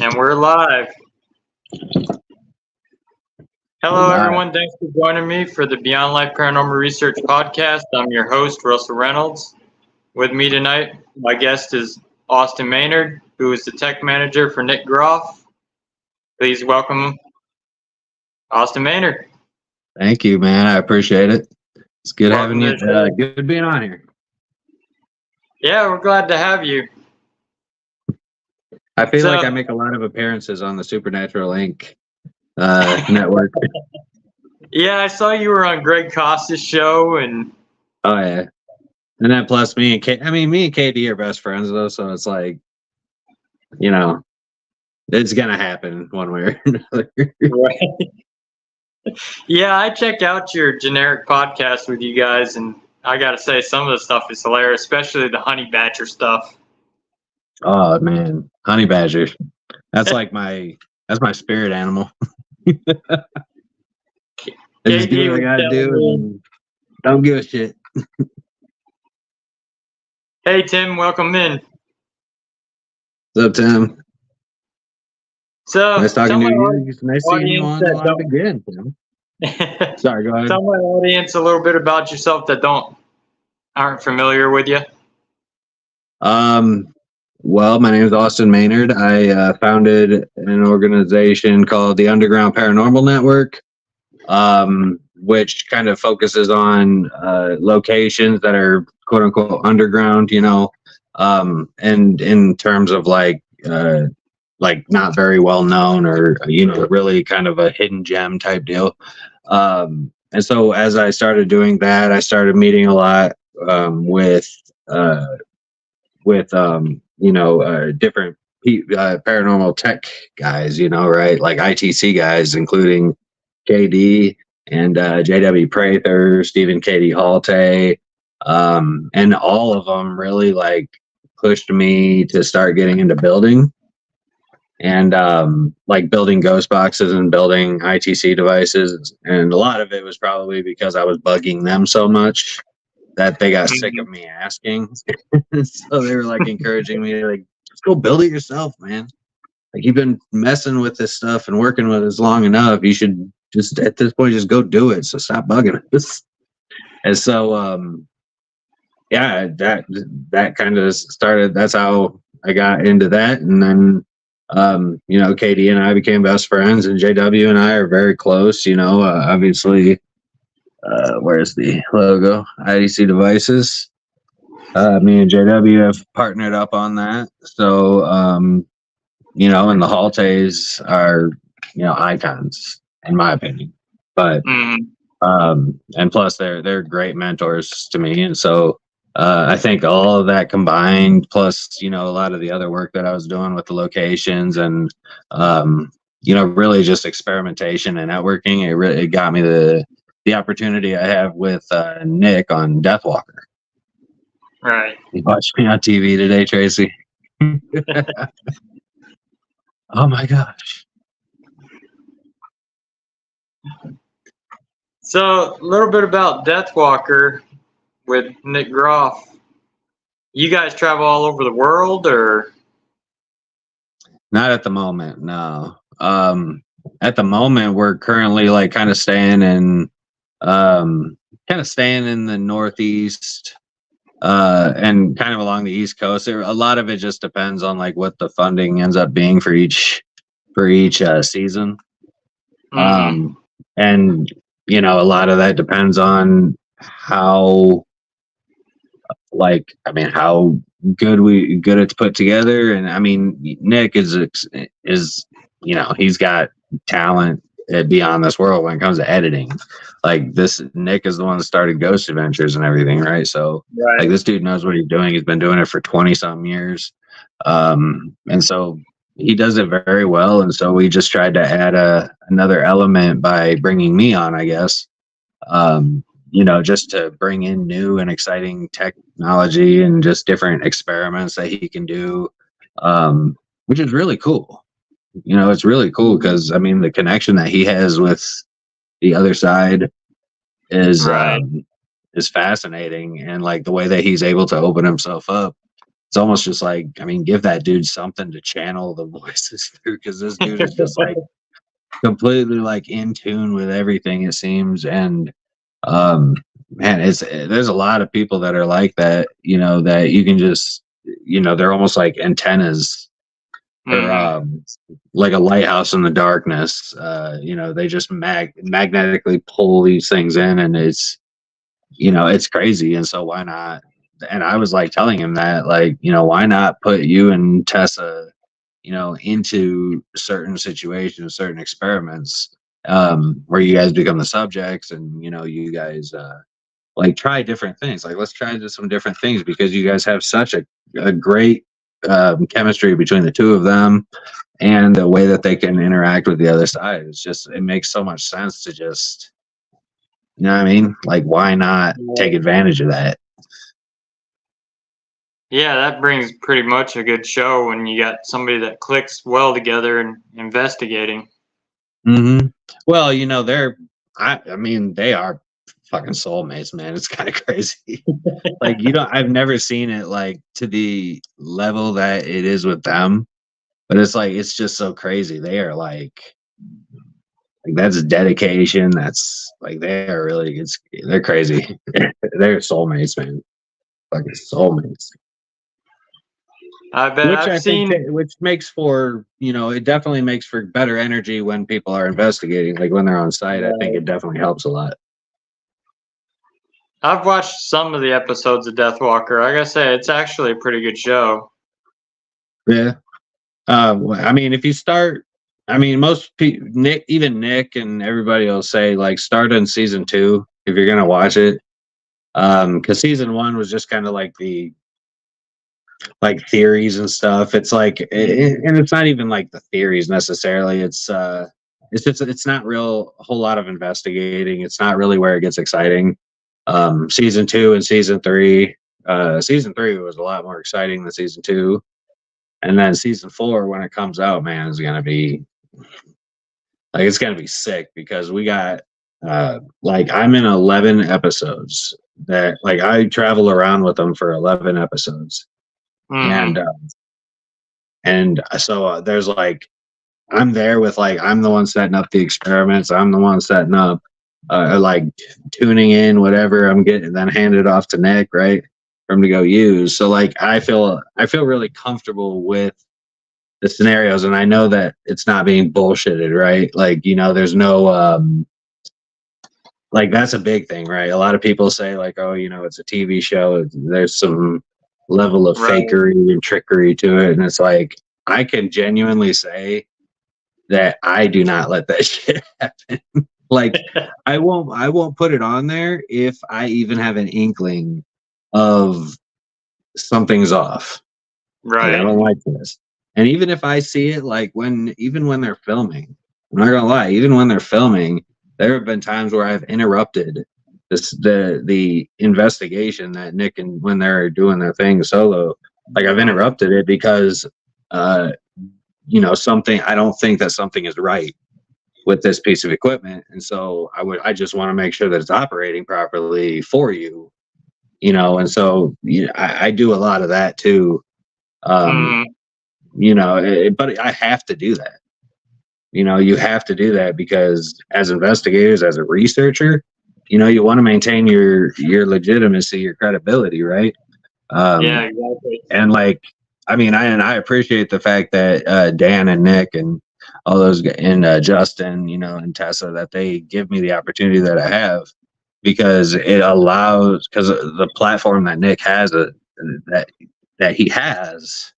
And we're live. We're Hello, live. everyone. Thanks for joining me for the Beyond Life Paranormal Research podcast. I'm your host, Russell Reynolds. With me tonight, my guest is Austin Maynard, who is the tech manager for Nick Groff. Please welcome Austin Maynard. Thank you, man. I appreciate it. It's good Welcome having to you. the show. Good being on here. Yeah, we're glad to have you. I feel So- like I make a lot of appearances on the Supernatural Inc. Network. Yeah, I saw you were on Greg Costa's show, and Oh yeah, and then plus me and me and KD are best friends though, so it's like, it's gonna happen one way or another. yeah, I check out your generic podcast with you guys, and I gotta say, some of the stuff is hilarious, especially the honey badger stuff. Oh man, honey badger. That's my spirit animal. I just do what I gotta do and don't give a shit. Hey, Tim, welcome in. What's up, Tim? So, Nice talking to you. Nice seeing you audience on that live don't- again, Tim. Sorry, go ahead. Tell my audience a little bit about yourself that aren't familiar with you. Well, my name is Austin Maynard. I founded an organization called the Underground Paranormal Network, which kind of focuses on locations that are quote unquote underground, and in terms of like not very well known or, really kind of a hidden gem type deal. And so as I started doing that, I started meeting a lot with different paranormal tech guys, right? Like ITC guys, including KD and JW Prather, Stephen KD Halte. And all of them really like pushed me to start getting into building and like building ghost boxes and building ITC devices. And a lot of it was probably because I was bugging them so much that they got sick of me asking. So they were like encouraging me to like, just go build it yourself, man. Like, you've been messing with this stuff and working with us long enough. You should just at this point just go do it. So stop bugging us. And so yeah, that kind of started. That's how I got into that. And then KD and I became best friends, and JW and I are very close, obviously. Where's the logo? IDC Devices. Me and JW have partnered up on that. So, and the Haltes are, icons, in my opinion. But, and plus they're great mentors to me. And so, I think all of that combined, plus, a lot of the other work that I was doing with the locations and, really just experimentation and networking, it got me the opportunity I have with Nick on Deathwalker. Right. You watched me on TV today, Tracy. Oh my gosh. So, a little bit about Deathwalker with Nick Groff. You guys travel all over the world, or? Not at the moment, no. At the moment, we're currently like kind of staying in the Northeast and kind of along the East Coast. A lot of it just depends on like what the funding ends up being for each season. And a lot of that depends on how good it's put together. And I mean, Nick is he's got talent beyond this world when it comes to editing. Like, this Nick is the one that started Ghost Adventures and everything, right? So like, this dude knows what he's doing. He's been doing it for 20 something years. And so he does it very well. And so we just tried to add another element by bringing me on, I guess. Just to bring in new and exciting technology and just different experiments that he can do, which is really cool. It's really cool because, I mean, the connection that he has with the other side is fascinating. And like the way that he's able to open himself up it's almost just like, I mean, give that dude something to channel the voices through, because this dude is just like completely like in tune with everything, it seems. And um man, there's a lot of people that are like that, that you can just, they're almost like antennas, or like a lighthouse in the darkness. They just magnetically pull these things in, and it's crazy. And so why not? And I was like telling him that, like, why not put you and Tessa, into certain situations, certain experiments, where you guys become the subjects, and you guys like try different things. Like, let's try some different things, because you guys have such a great chemistry between the two of them, and the way that they can interact with the other side. It makes so much sense to just, you know what I mean? Like, why not take advantage of that? Yeah, that brings pretty much a good show when you got somebody that clicks well together and investigating. Mm-hmm. Well, I mean, they are fucking soulmates, man. It's kind of crazy. Like, I've never seen it like to the level that it is with them, but it's just so crazy. They are like that's dedication. That's like, they are really, they're crazy. They're soulmates, man. Fucking soulmates. I bet. Which I've I think seen, which makes for, it definitely makes for better energy when people are investigating. Like, when they're on site, I think it definitely helps a lot. I've watched some of the episodes of Deathwalker. Like I say, it's actually a pretty good show. Yeah. I mean, if you start, I mean, most people, Nick and everybody will say, like, start in season 2 if you're gonna watch it. Because season 1 was just kind of like the theories and stuff. It's like, and it's not even like the theories necessarily. It's not real a whole lot of investigating. It's not really where it gets exciting. Season 2 and season 3. Season 3 was a lot more exciting than season 2. And then season 4, when it comes out, man, is gonna be like, it's gonna be sick, because we got like, I'm in 11 episodes that, like, I travel around with them for 11 episodes. Mm-hmm. And so there's like, I'm there with, like, I'm the one setting up the experiments. I'm the one setting up, like, tuning in whatever I'm getting, then hand it off to Nick, right, for him to go use. So, like, I feel really comfortable with the scenarios, and I know that it's not being bullshitted, right? Like, there's no like, that's a big thing, right? A lot of people say, like, oh, it's a TV show. There's some level of fakery and trickery to it, and it's like, I can genuinely say that I do not let that shit happen. Like, I won't put it on there if I even have an inkling of something's off. Right. Like, I don't like this. And even if I see it, like, even when they're filming, I'm not gonna lie, even when they're filming, there have been times where I've interrupted the investigation that Nick, and when they're doing their thing solo, like, I've interrupted it because something, I don't think that something is right with this piece of equipment, and so I just want to make sure that it's operating properly for you, and so I do a lot of that too. But I have to do that. You have to do that, because as investigators, as a researcher, you want to maintain your legitimacy, your credibility, right? Yeah, exactly. And, like, I mean, I appreciate the fact that Dan and Nick and all those, and Justin, and Tessa, that they give me the opportunity that I have, because it allows, because the platform that Nick has, that he has,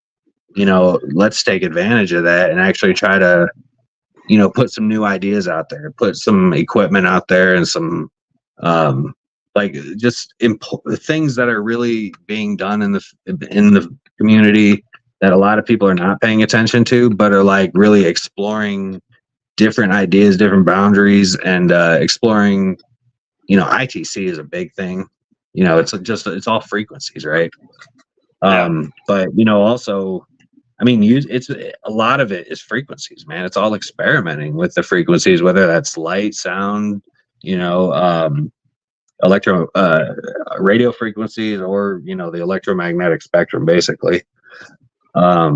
let's take advantage of that and actually try to, put some new ideas out there, put some equipment out there, and some like, just things that are really being done in the community, that a lot of people are not paying attention to, but are, like, really exploring different ideas, different boundaries, and exploring. ITC is a big thing. It's all frequencies, right? But also, I mean, it's a lot of it is frequencies, man. It's all experimenting with the frequencies, whether that's light, sound, radio frequencies, or the electromagnetic spectrum, basically. I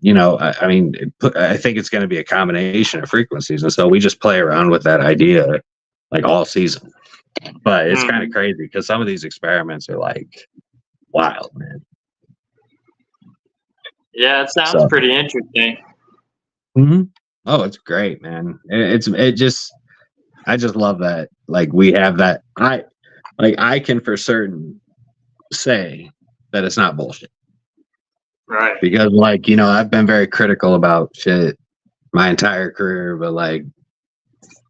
mean, I think it's going to be a combination of frequencies, and so we just play around with that idea like all season. But it's kind of crazy because some of these experiments are like wild, man. Yeah, it sounds pretty interesting. Oh, it's great, man. I just love that. Like, we have that. I can for certain say that it's not bullshit. Right. Because I've been very critical about shit my entire career, but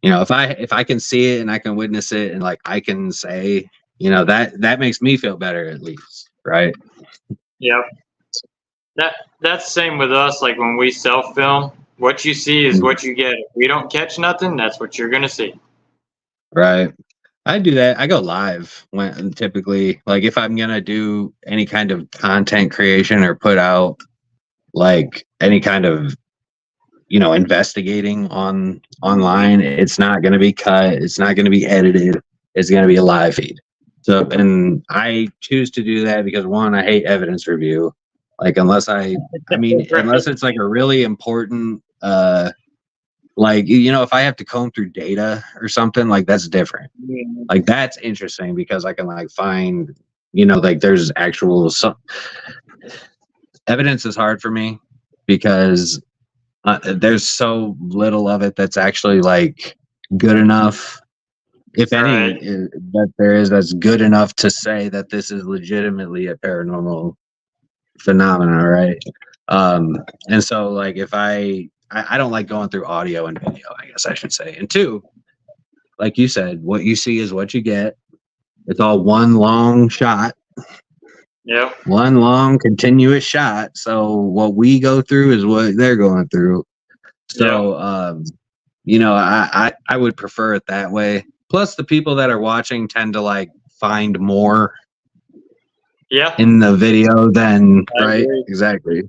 if I can see it and I can witness it and I can say, that makes me feel better, at least, right? Yep. That's the same with us. Like, when we self-film, what you see is what you get. If we don't catch nothing, that's what you're gonna see. Right. I do that. I go live when typically, if I'm gonna do any kind of content creation or put out any kind of investigating online. It's not going to be cut. It's not going to be edited. It's going to be a live feed. So, and I choose to do that because, one, I hate evidence review. Unless unless it's a really important, if I have to comb through data or something, that's different. That's interesting because I can find, there's actual evidence is hard for me because there's so little of it that's actually good enough, if any, that there is, that's good enough to say that this is legitimately a paranormal phenomenon, right? And so if I don't like going through audio and video, I guess I should say. And two, like you said, what you see is what you get. It's all one long shot. Yep. One long continuous shot. So what we go through is what they're going through. So, I would prefer it that way. Plus, the people that are watching tend to find more in the video than right. Exactly.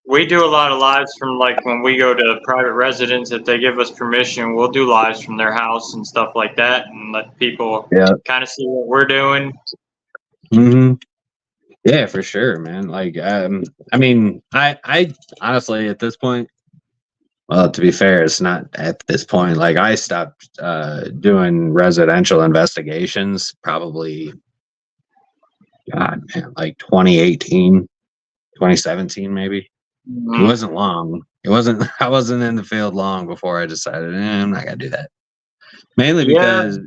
We do a lot of lives from when we go to private residence. If they give us permission, we'll do lives from their house and stuff like that, and let people kind of see what we're doing. Yeah, for sure, man. I mean, I honestly, at this point, well, to be fair, it's not at this point. I stopped doing residential investigations probably, God, man, 2018, 2017, maybe. It wasn't long. I wasn't in the field long before I decided, I'm not gonna do that. Mainly because,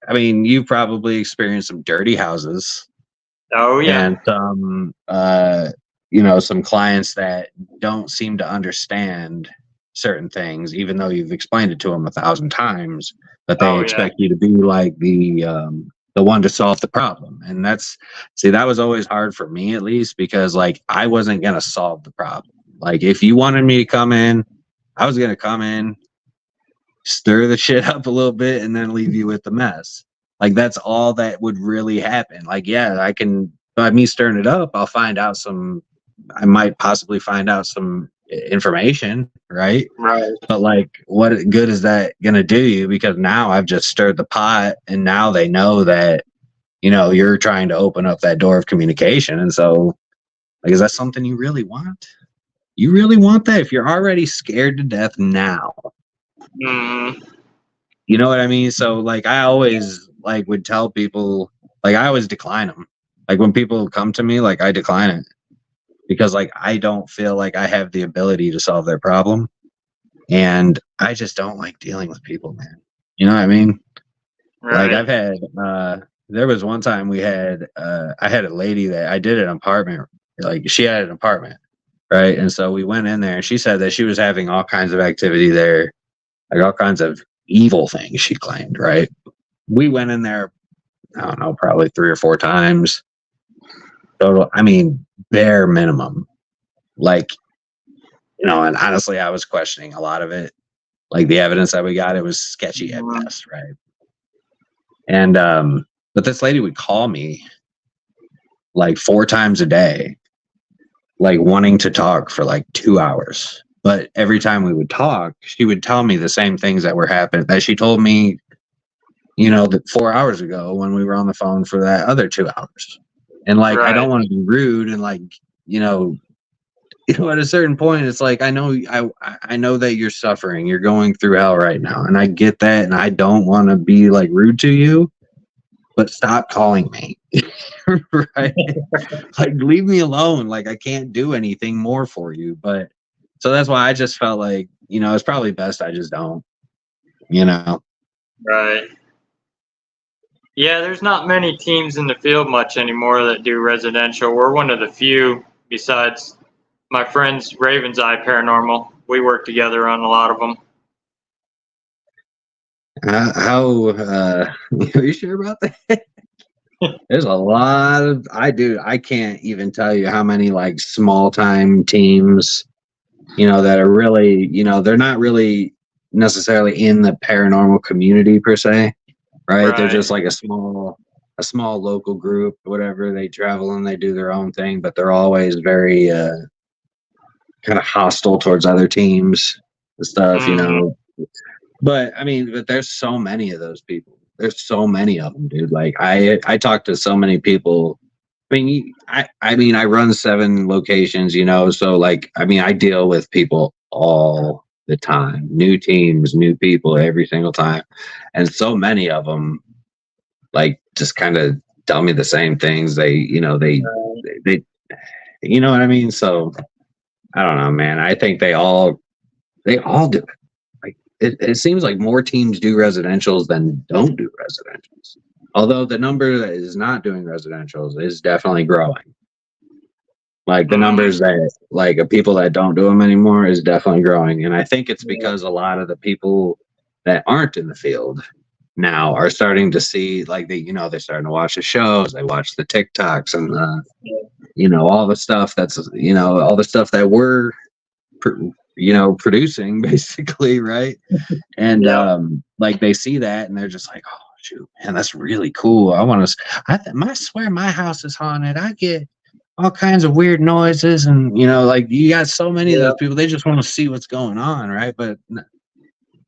I mean, you've probably experienced some dirty houses. Oh yeah. And some clients that don't seem to understand certain things, even though you've explained it to them 1,000 times, but they expect you to be the one to solve the problem. And that was always hard for me, at least, because I wasn't going to solve the problem. If you wanted me to come in, I was going to come in, stir the shit up a little bit, and then leave you with the mess. That's all that would really happen. I can, by me stirring it up, I might possibly find out some information, right? Right. But what good is that going to do you? Because now I've just stirred the pot, and now they know that, you're trying to open up that door of communication. And so, is that something you really want? You really want that? If you're already scared to death now, you know what I mean? So I always would tell people, I always decline them. When people come to me, I decline it because I don't feel like I have the ability to solve their problem, and I just don't like dealing with people, man. You know what I mean? Right. I've had there was one time I had a lady that I did an apartment, she had an apartment, right? And so we went in there, and she said that she was having all kinds of activity there, all kinds of evil things, she claimed, right? We went in there, I don't know, probably 3 or 4 times total. I mean, bare minimum. And honestly, I was questioning a lot of it. The evidence that we got, it was sketchy at best, right? And but this lady would call me 4 times a day, wanting to talk for 2 hours. But every time we would talk, she would tell me the same things that were happening, that she told me that 4 hours ago when we were on the phone for that other 2 hours. And like, I don't Right. want to be rude and like, at a certain point, it's like, I know that you're suffering, you're going through hell right now. And I get that. And I don't want to be like rude to you, but stop calling me. Right. Like, leave me alone. Like, I can't do anything more for you. But so that's why I just felt like, it's probably best I just don't, Right. Yeah, there's not many teams in the field much anymore that do residential. We're one of the few, besides my friends Raven's Eye Paranormal. We work together on a lot of them. Are you sure about that? There's a lot of, I can't even tell you how many like small time teams, that are really, they're not really necessarily in the paranormal community per se, right? They're Right. just like a small local group, whatever. They travel and they do their own thing, but they're always very kind of hostile towards other teams and stuff, Mhm. But I mean, but there's so many of those people. There's so many of them, dude. Like I talk to so many people. I run 7 locations, so like, I deal with people all the time, new teams, new people every single time. And so many of them like just kind of tell me the same things. They, you know what I mean? So I don't know, man. I think they all do it. Like it seems like more teams do residentials than don't do residentials. Although the number that is not doing residentials is definitely growing. Like the Mhm. numbers that like of people that don't do them anymore is definitely growing. And I think it's Yeah. because a lot of the people that aren't in the field now are starting to see like they're starting to watch the shows, they watch the TikToks and all the stuff that's all the stuff that we're producing basically, right? And Yeah. like they see that and they're just like, oh shoot, man, that's really cool. I want to. I swear my house is haunted. I get all kinds of weird noises, and like you got so many of Yeah. those people. They just want to see what's going on, right? But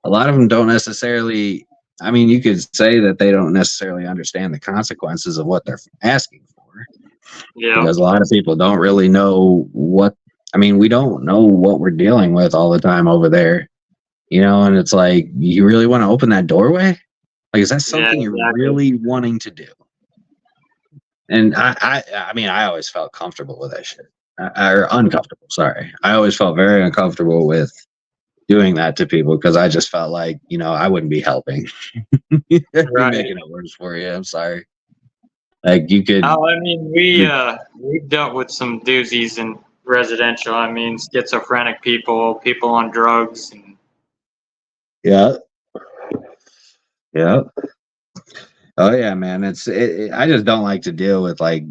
a lot of them don't necessarily. I mean, you could say that they don't necessarily understand the consequences of what they're asking for, Yeah. because a lot of people don't really know what. I mean, we don't know what we're dealing with all the time over there, and it's like, you really want to open that doorway? Like, is that Yeah. something you're Exactly. really wanting to do? And I mean, I always felt comfortable with that shit, or uncomfortable. Sorry, I always felt very uncomfortable with doing that to people because I just felt like I wouldn't be helping. I'd be Right. making it worse for you. I'm sorry. Like you could, Oh, I mean, we've dealt with some doozies in residential. I mean, schizophrenic people, people on drugs, and yeah, yeah. Oh yeah, man. I just don't like to deal with like,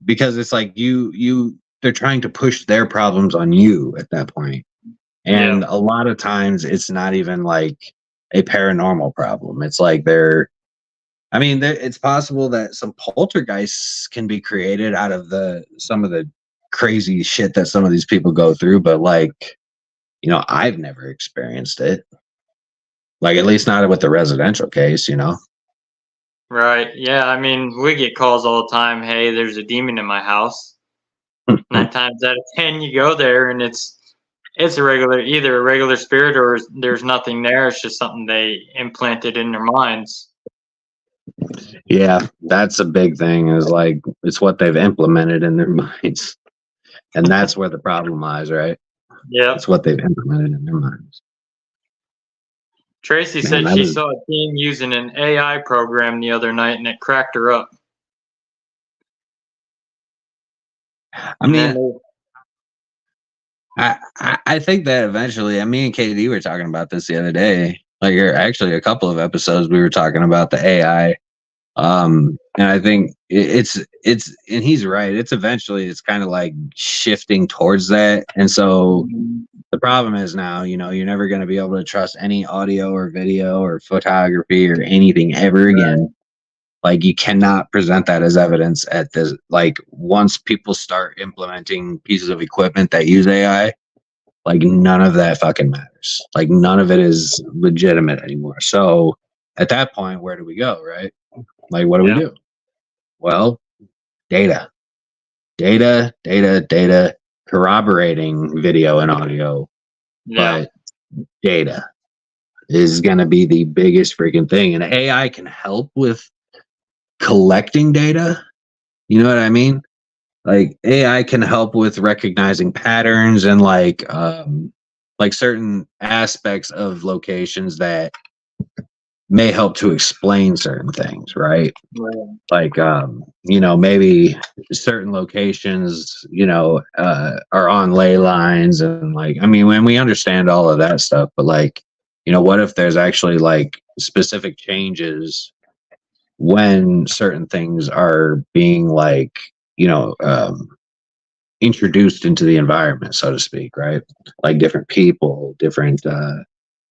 because it's like they're trying to push their problems on you at that point. yeah. And a lot of times it's not even like a paranormal problem. It's like it's possible that some poltergeists can be created out of some of the crazy shit that some of these people go through, but like, I've never experienced it. Like, at least not with the residential case. Right. Yeah. I mean, we get calls all the time. Hey, there's a demon in my house. 9 times out of 10, you go there and it's either a regular spirit or there's nothing there. It's just something they implanted in their minds. Yeah, that's a big thing, is like it's what they've implemented in their minds. And that's where the problem lies, right? Yep. It's what they've implemented in their minds. Tracy Man, said she saw a team using an AI program the other night and it cracked her up. I And mean, then I think that eventually, me and KD were talking about this the other day, like, or actually a couple of episodes, we were talking about the AI. And I think and he's right. It's kind of like shifting towards that. And so the problem is now, you're never going to be able to trust any audio or video or photography or anything ever again. Like, you cannot present that as evidence at this. Like, once people start implementing pieces of equipment that use AI, like, none of that fucking matters. Like, none of it is legitimate anymore. So at that point, where do we go, right? Like, what do we Yeah. do? Well, data, data, corroborating video and audio, Yeah. but data is going to be the biggest freaking thing. And AI can help with collecting data. You know what I mean? Like AI can help with recognizing patterns and like certain aspects of locations that may help to explain certain things, right? Right. Like maybe certain locations are on ley lines, and like, I mean, when we understand all of that stuff, but like, what if there's actually like specific changes when certain things are being like, you know um introduced into the environment, so to speak, right? Like different people, different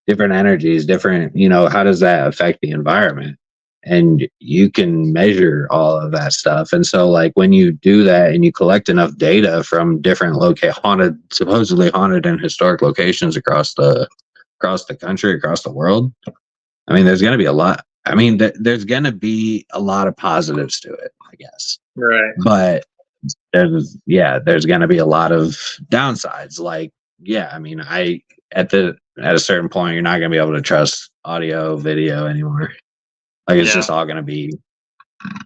energies, different, how does that affect the environment? And you can measure all of that stuff. And so like when you do that and you collect enough data from different supposedly haunted and historic locations across the country, across the world, I mean, there's going to be a lot. I mean, there's going to be a lot of positives to it, I guess. Right. But there's going to be a lot of downsides. Like, I mean, at a certain point, you're not going to be able to trust audio, video anymore. Like, it's just all going to be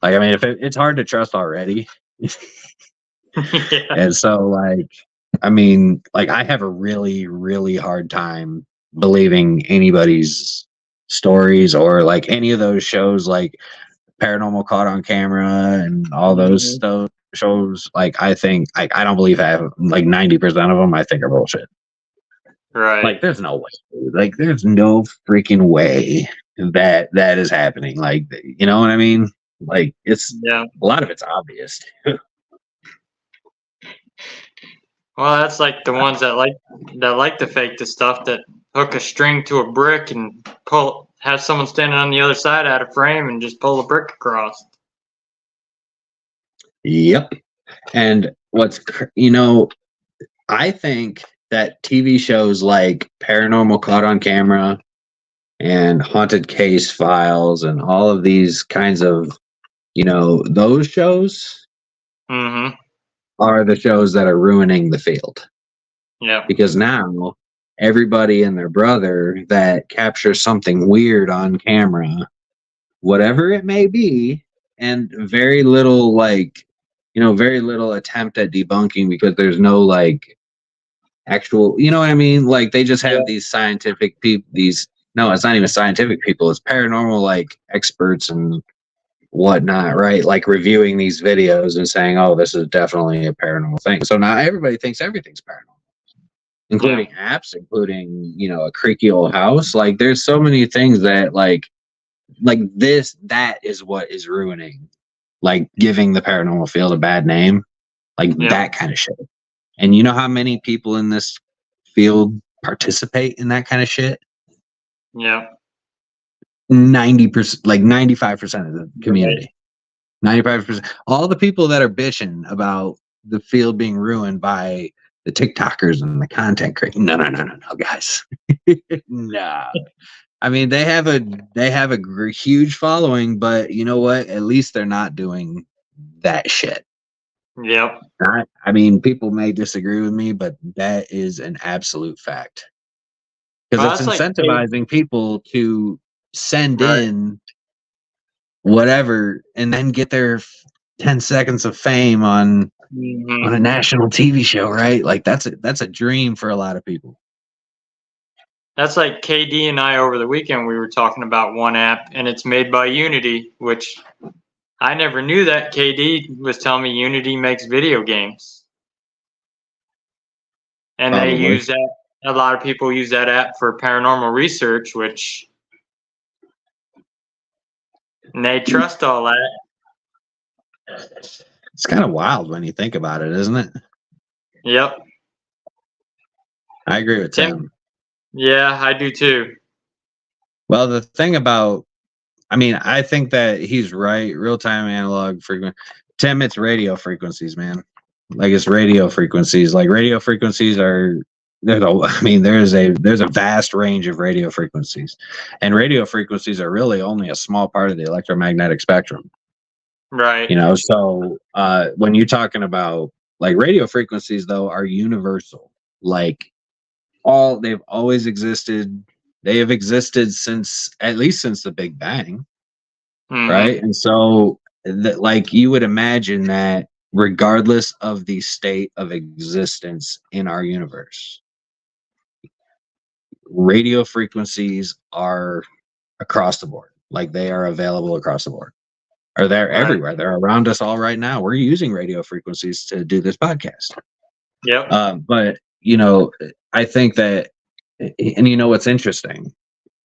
like, I mean, if it's hard to trust already. Yeah. And so, like, I mean, like, I have a really, really hard time believing anybody's stories or like any of those shows, like Paranormal Caught on Camera and all those shows. Like, I think I don't believe I have like 90% of them. I think are bullshit. Right. Like, there's no way. Like, there's no freaking way that is happening. Like, you know what I mean? Like, it's a lot of it's obvious. Well, that's like the ones that like to fake the stuff, that hook a string to a brick and have someone standing on the other side out of frame and just pull the brick across. Yep. And I think that TV shows like Paranormal Caught on Camera and Haunted Case Files and all of these kinds of, those shows are the shows that are ruining the field. Yeah. Because now everybody and their brother that captures something weird on camera, whatever it may be, and very little very little attempt at debunking, because there's no like actual, you know what I mean? Like, they just have these scientific people, no, it's not even scientific people, it's paranormal like experts and whatnot, right? Like reviewing these videos and saying, oh, this is definitely a paranormal thing. So now everybody thinks everything's paranormal, including apps, including, a creaky old house. Like, there's so many things that like that is what is ruining, like giving the paranormal field a bad name, like that kind of shit. And you know how many people in this field participate in that kind of shit? Yeah. 90%, like 95% of the community. 95%. All the people that are bitching about the field being ruined by the TikTokers and the content creators. No, guys. No. I mean, they have a huge following, but you know what? At least they're not doing that shit. Yep. I mean, people may disagree with me, but that is an absolute fact. Because it's incentivizing people to send in whatever and then get their 10 seconds of fame on a national TV show, right? Like, that's a dream for a lot of people. That's like KD and I over the weekend. We were talking about one app, and it's made by Unity, which I never knew that. KD was telling me Unity makes video games. And they use that. A lot of people use that app for paranormal research, and they trust all that. It's kind of wild when you think about it, isn't it? Yep. I agree with Tim. Yeah, I do too. Well, the thing about, I mean, I think that he's right. Real-time analog frequency. Tim, it's radio frequencies, man. Like, it's radio frequencies. Like, radio frequencies are there's a vast range of radio frequencies, and radio frequencies are really only a small part of the electromagnetic spectrum. Right. So when you're talking about like radio frequencies, though, are universal. Like they've always existed. They have existed since the Big Bang, right? And so, like you would imagine that regardless of the state of existence in our universe, radio frequencies are across the board. Like they are available across the board. Or they're everywhere. They're around us all right now. We're using radio frequencies to do this podcast. Yep. But I think that, and what's interesting,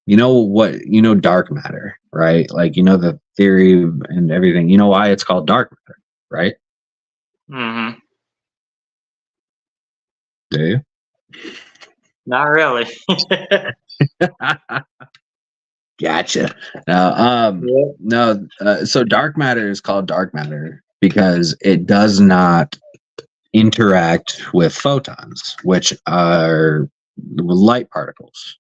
dark matter, right? Like the theory and everything. You know why it's called dark matter, right? Mm-hmm. Do you? Not really. Gotcha. No. So dark matter is called dark matter because it does not interact with photons, which are light particles.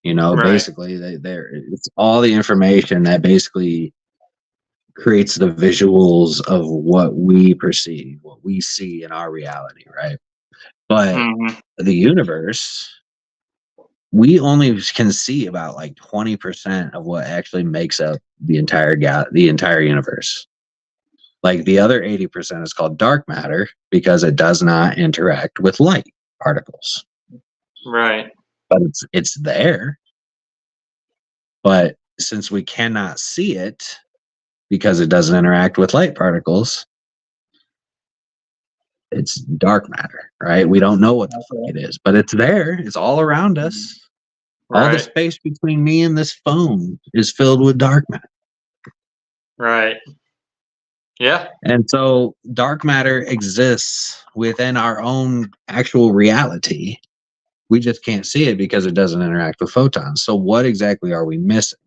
Basically, it's all the information that basically creates the visuals of what we perceive, what we see in our reality, right? But the universe, we only can see about like 20% of what actually makes up the entire universe. Like the other 80% is called dark matter because it does not interact with light particles. Right. But it's there. But since we cannot see it because it doesn't interact with light particles, it's dark matter, right? We don't know what the fuck it is, but it's there. It's all around us. Right. All the space between me and this phone is filled with dark matter. Right. Yeah. And so dark matter exists within our own actual reality. We just can't see it because it doesn't interact with photons. So what exactly are we missing?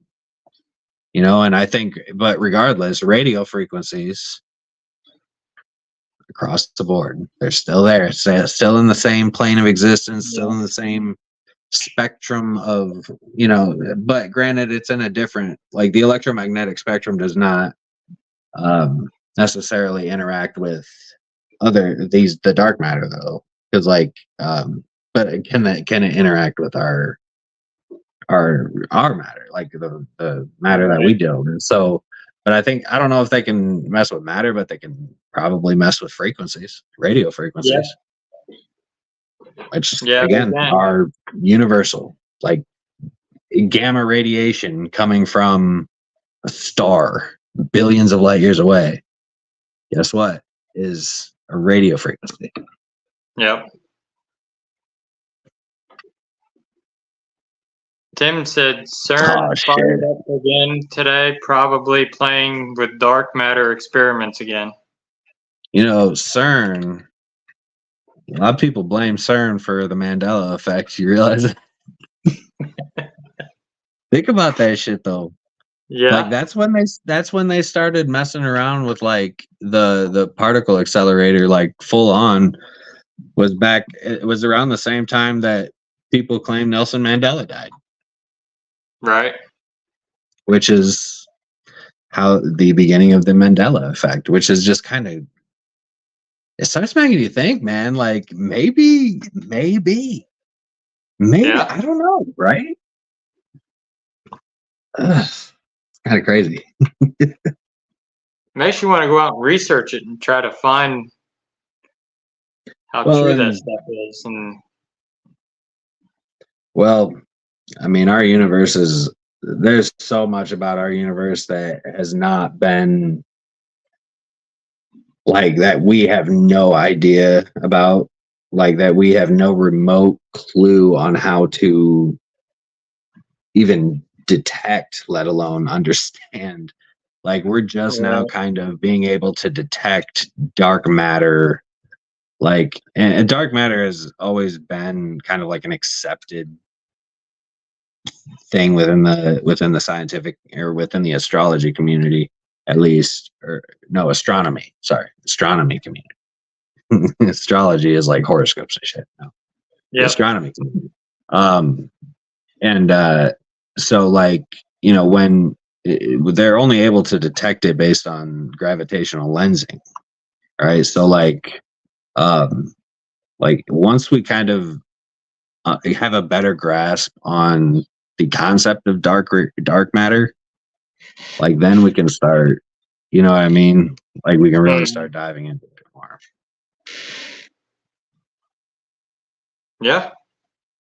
And I think, but regardless, radio frequencies across the board, they're still there, still in the same plane of existence, still in the same spectrum of, but granted, it's in a different, like the electromagnetic spectrum does not necessarily interact with the dark matter though, because but can it interact with our matter, like the matter that we deal with? So, but I don't know if they can mess with matter, but they can probably mess with frequencies, radio frequencies, which again are universal, like gamma radiation coming from a star billions of light years away. Guess what is a radio frequency? Yep. Tim said CERN fired up again today, probably playing with dark matter experiments again. CERN, a lot of people blame CERN for the Mandela effect. You realize it? Think about that shit though. Yeah. Like that's when they started messing around with like the particle accelerator, like full on. It was around the same time that people claim Nelson Mandela died. Right. Which is how the beginning of the Mandela effect, which is just kind of, it starts making you think, man, like maybe, yeah. I don't know, right? It's kind of crazy. Makes you want to go out and research it and try to find how true that stuff is. Our universe there's so much about our universe that has not been like that we have no idea about, like that we have no remote clue on how to even detect, let alone understand. Like we're just now kind of being able to detect dark matter, like, and dark matter has always been kind of like an accepted thing within the scientific or within the astrology community, at least, or no, astronomy community. Astrology is like horoscopes and shit. No. the Yep. astronomy community. And so like, you know, when they're only able to detect it based on gravitational lensing, right? So like once we kind of have a better grasp on the concept of dark matter, like then we can start, you know what I mean? Like we can really start diving into it more. Yeah,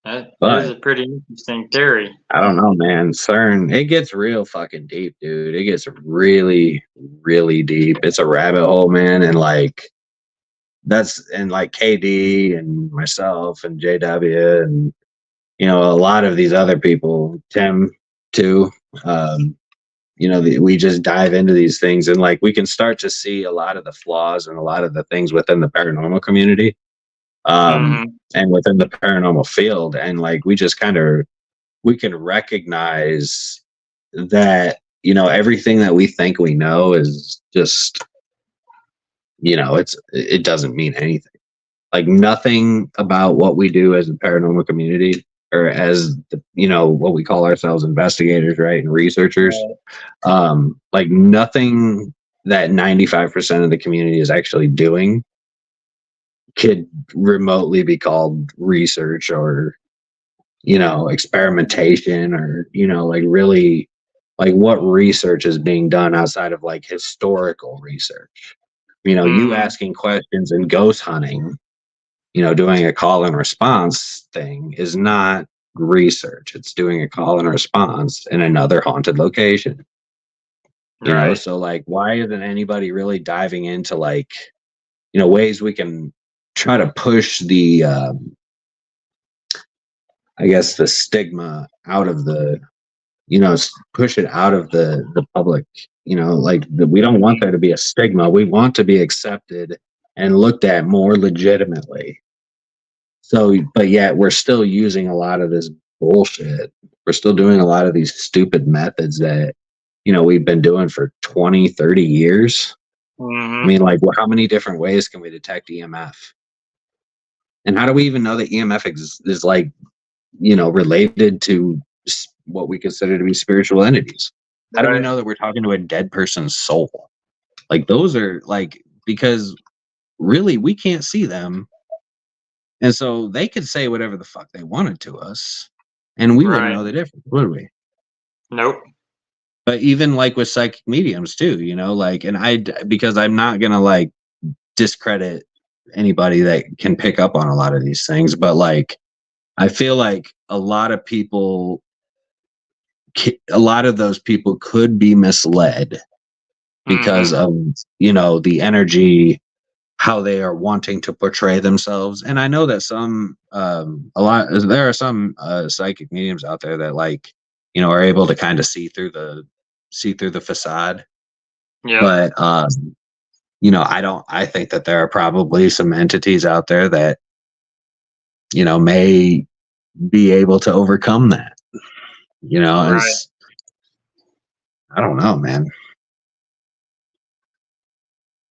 that But is a pretty interesting theory. I don't know, man. CERN, it gets real fucking deep, dude. It gets really, really deep. It's a rabbit hole, man. And like like KD and myself and JW and you know a lot of these other people, Tim too. You know, we just dive into these things and like we can start to see a lot of the flaws and a lot of the things within the paranormal community, Hmm. and within the paranormal field, and like we can recognize that you know everything that we think we know is just you know it doesn't mean anything. Like nothing about what we do as a paranormal community or as the, you know what we call ourselves investigators, right, and researchers, like nothing that 95% of the community is actually doing could remotely be called research or you know experimentation or you know like really like what research is being done outside of like historical research. You know, you Hmm. asking questions and ghost hunting, you know, doing a call and response thing is not research. It's doing a call and response in another haunted location. You know, Right. so like why isn't anybody really diving into like, you know, ways we can try to push the I guess the stigma out of the you know push it out of the public, you know, like we don't want there to be a stigma. We want to be accepted and looked at more legitimately. So, but yet we're still using a lot of this bullshit. We're still doing a lot of these stupid methods that, you know, we've been doing for 20, 30 years. I Hmm. mean, like, well, how many different ways can we detect EMF? And how do we even know that EMF is like, you know, related to what we consider to be spiritual entities? How do we Right. know that we're talking to a dead person's soul? Like, those are like, because really we can't see them. And so they could say whatever the fuck they wanted to us, and we wouldn't Right. know the difference, would we? Nope. But even like with psychic mediums too, you know, like, and because I'm not gonna like discredit anybody that can pick up on a lot of these things, but like, I feel like a lot of those people could be misled because Hmm. of, you know, the energy how they are wanting to portray themselves. And I know that there are some psychic mediums out there that like, you know, are able to kind of see through the facade. Yep. But you know, I think that there are probably some entities out there that, you know, may be able to overcome that. You know, Right. as I don't know, man.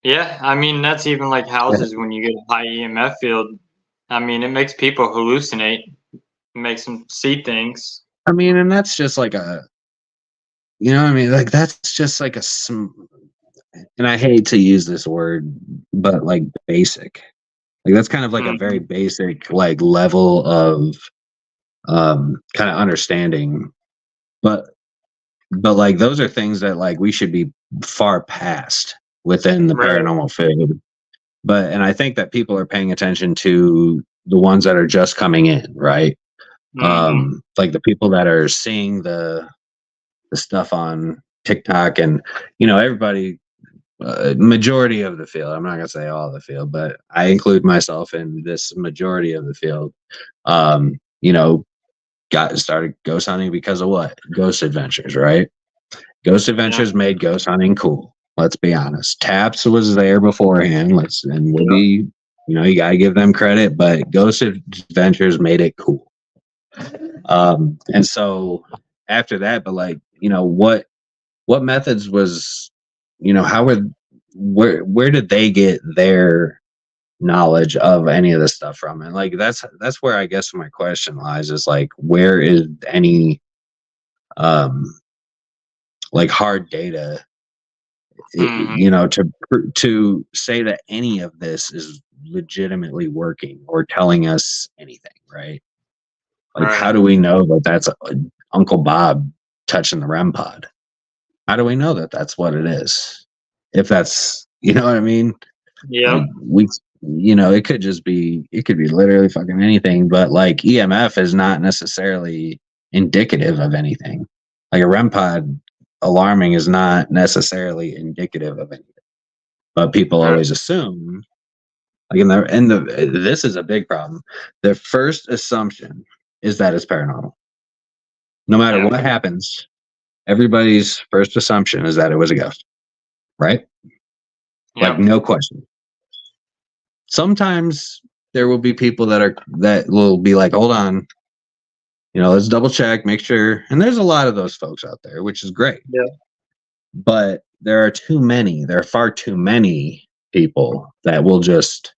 Yeah, I mean that's even like Yeah. houses when you get a high EMF field. I mean it makes people hallucinate, makes them see things. I mean, and that's just like you know what I mean? Like that's just like and I hate to use this word, but like basic. Like that's kind of like a very Hmm. basic like level of kind of understanding. But like those are things that like we should be far past within the Right. paranormal field. But and I think that people are paying attention to the ones that are just coming in, right? Hmm. Like the people that are seeing the stuff on TikTok and you know everybody majority of the field. I'm not gonna say all the field, but I include myself in this majority of the field. You know, got started ghost hunting because of what? Ghost adventures, right? Ghost Yeah. adventures made ghost hunting cool. Let's be honest. Taps was there beforehand. We'll Yep. be, you know, you gotta give them credit, but Ghost Adventures made it cool. And so after that, but like, you know, what methods was, you know, how were where did they get their knowledge of any of this stuff from. And like that's where I guess my question lies, is like, where is any like hard data, Hmm. to say that any of this is legitimately working or telling us anything, right? Like, how Right. do we know that that's Uncle Bob touching the REM pod? How do we know that that's what it is? If that's, you know what I mean? Yep. Like, it could just be, it could be literally fucking anything, but like EMF is not necessarily indicative of anything. Like a REM pod alarming is not necessarily indicative of anything, but people Right. always assume, like this is a big problem. The first assumption is that it's paranormal. No matter Yep. what happens, everybody's first assumption is that it was a ghost, right? Like, Yep. no question. Sometimes there will be people that will be like, hold on, let's double check, make sure. And there's a lot of those folks out there, which is great. Yep. But there are far too many people that will just,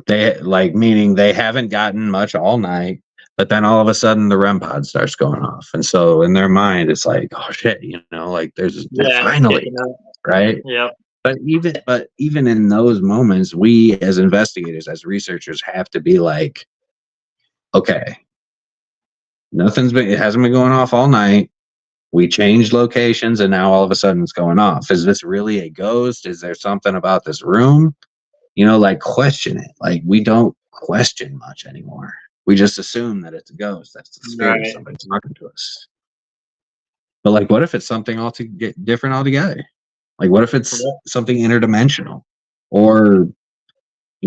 they like, meaning they haven't gotten much all night, but then all of a sudden the REM pod starts going off. And so in their mind, it's like, oh shit, like they're Yeah. And it's finally, kicking out. right? Yep. But even in those moments, we as investigators, as researchers, have to be like, okay, it hasn't been going off all night. We changed locations and now all of a sudden it's going off. Is this really a ghost? Is there something about this room? Like, question it. Like, we don't question much anymore. We just assume that it's a ghost. That's the spirit of Right. somebody talking to us. But like, what if it's something different altogether? Like, what if it's Yep. something interdimensional, or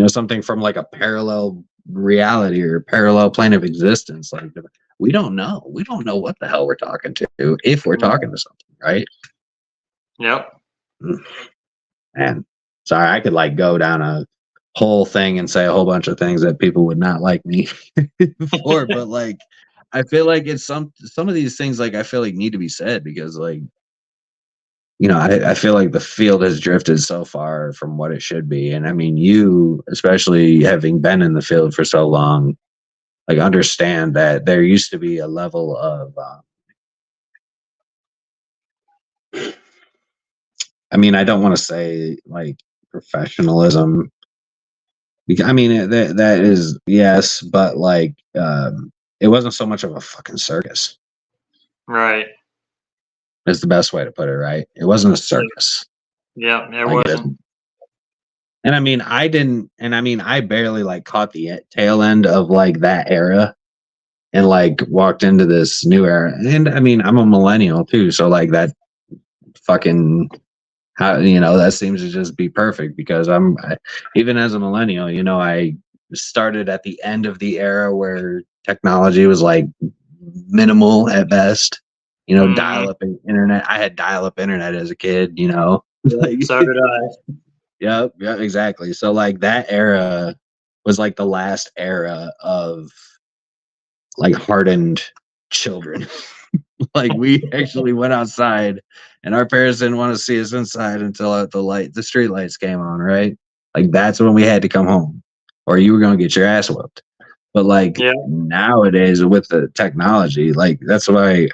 something from like a parallel reality or parallel plane of existence? Like, we don't know. We don't know what the hell we're talking to, if we're Right. talking to something, right? Yep. And sorry, I could like go down a whole thing and say a whole bunch of things that people would not like me for, but like, I feel like it's some of these things, like, I feel like need to be said, because like, I feel like the field has drifted so far from what it should be. And I mean, you, especially having been in the field for so long, like, understand that there used to be a level of, I mean, I don't want to say like professionalism, because I mean, that is, yes, but like, it wasn't so much of a fucking circus. Right. Is the best way to put it, right? It wasn't a Yep. circus Yep. It like it is. wasn't. And I mean, I barely like caught the tail end of like that era, and like walked into this new era. And I mean, I'm a millennial too, so like that fucking, how, that seems to just be perfect, because even as a millennial, I started at the end of the era where technology was like minimal at best. Hmm. Dial up internet. I had dial up internet as a kid. Yep. Like, So did I. yep, yeah, exactly. So like that era was like the last era of like hardened children. Like, we actually went outside, and our parents didn't want to see us inside until the street lights came on, right? Like, that's when we had to come home, or you were gonna get your ass whooped. But like Yeah. nowadays with the technology, like, that's why,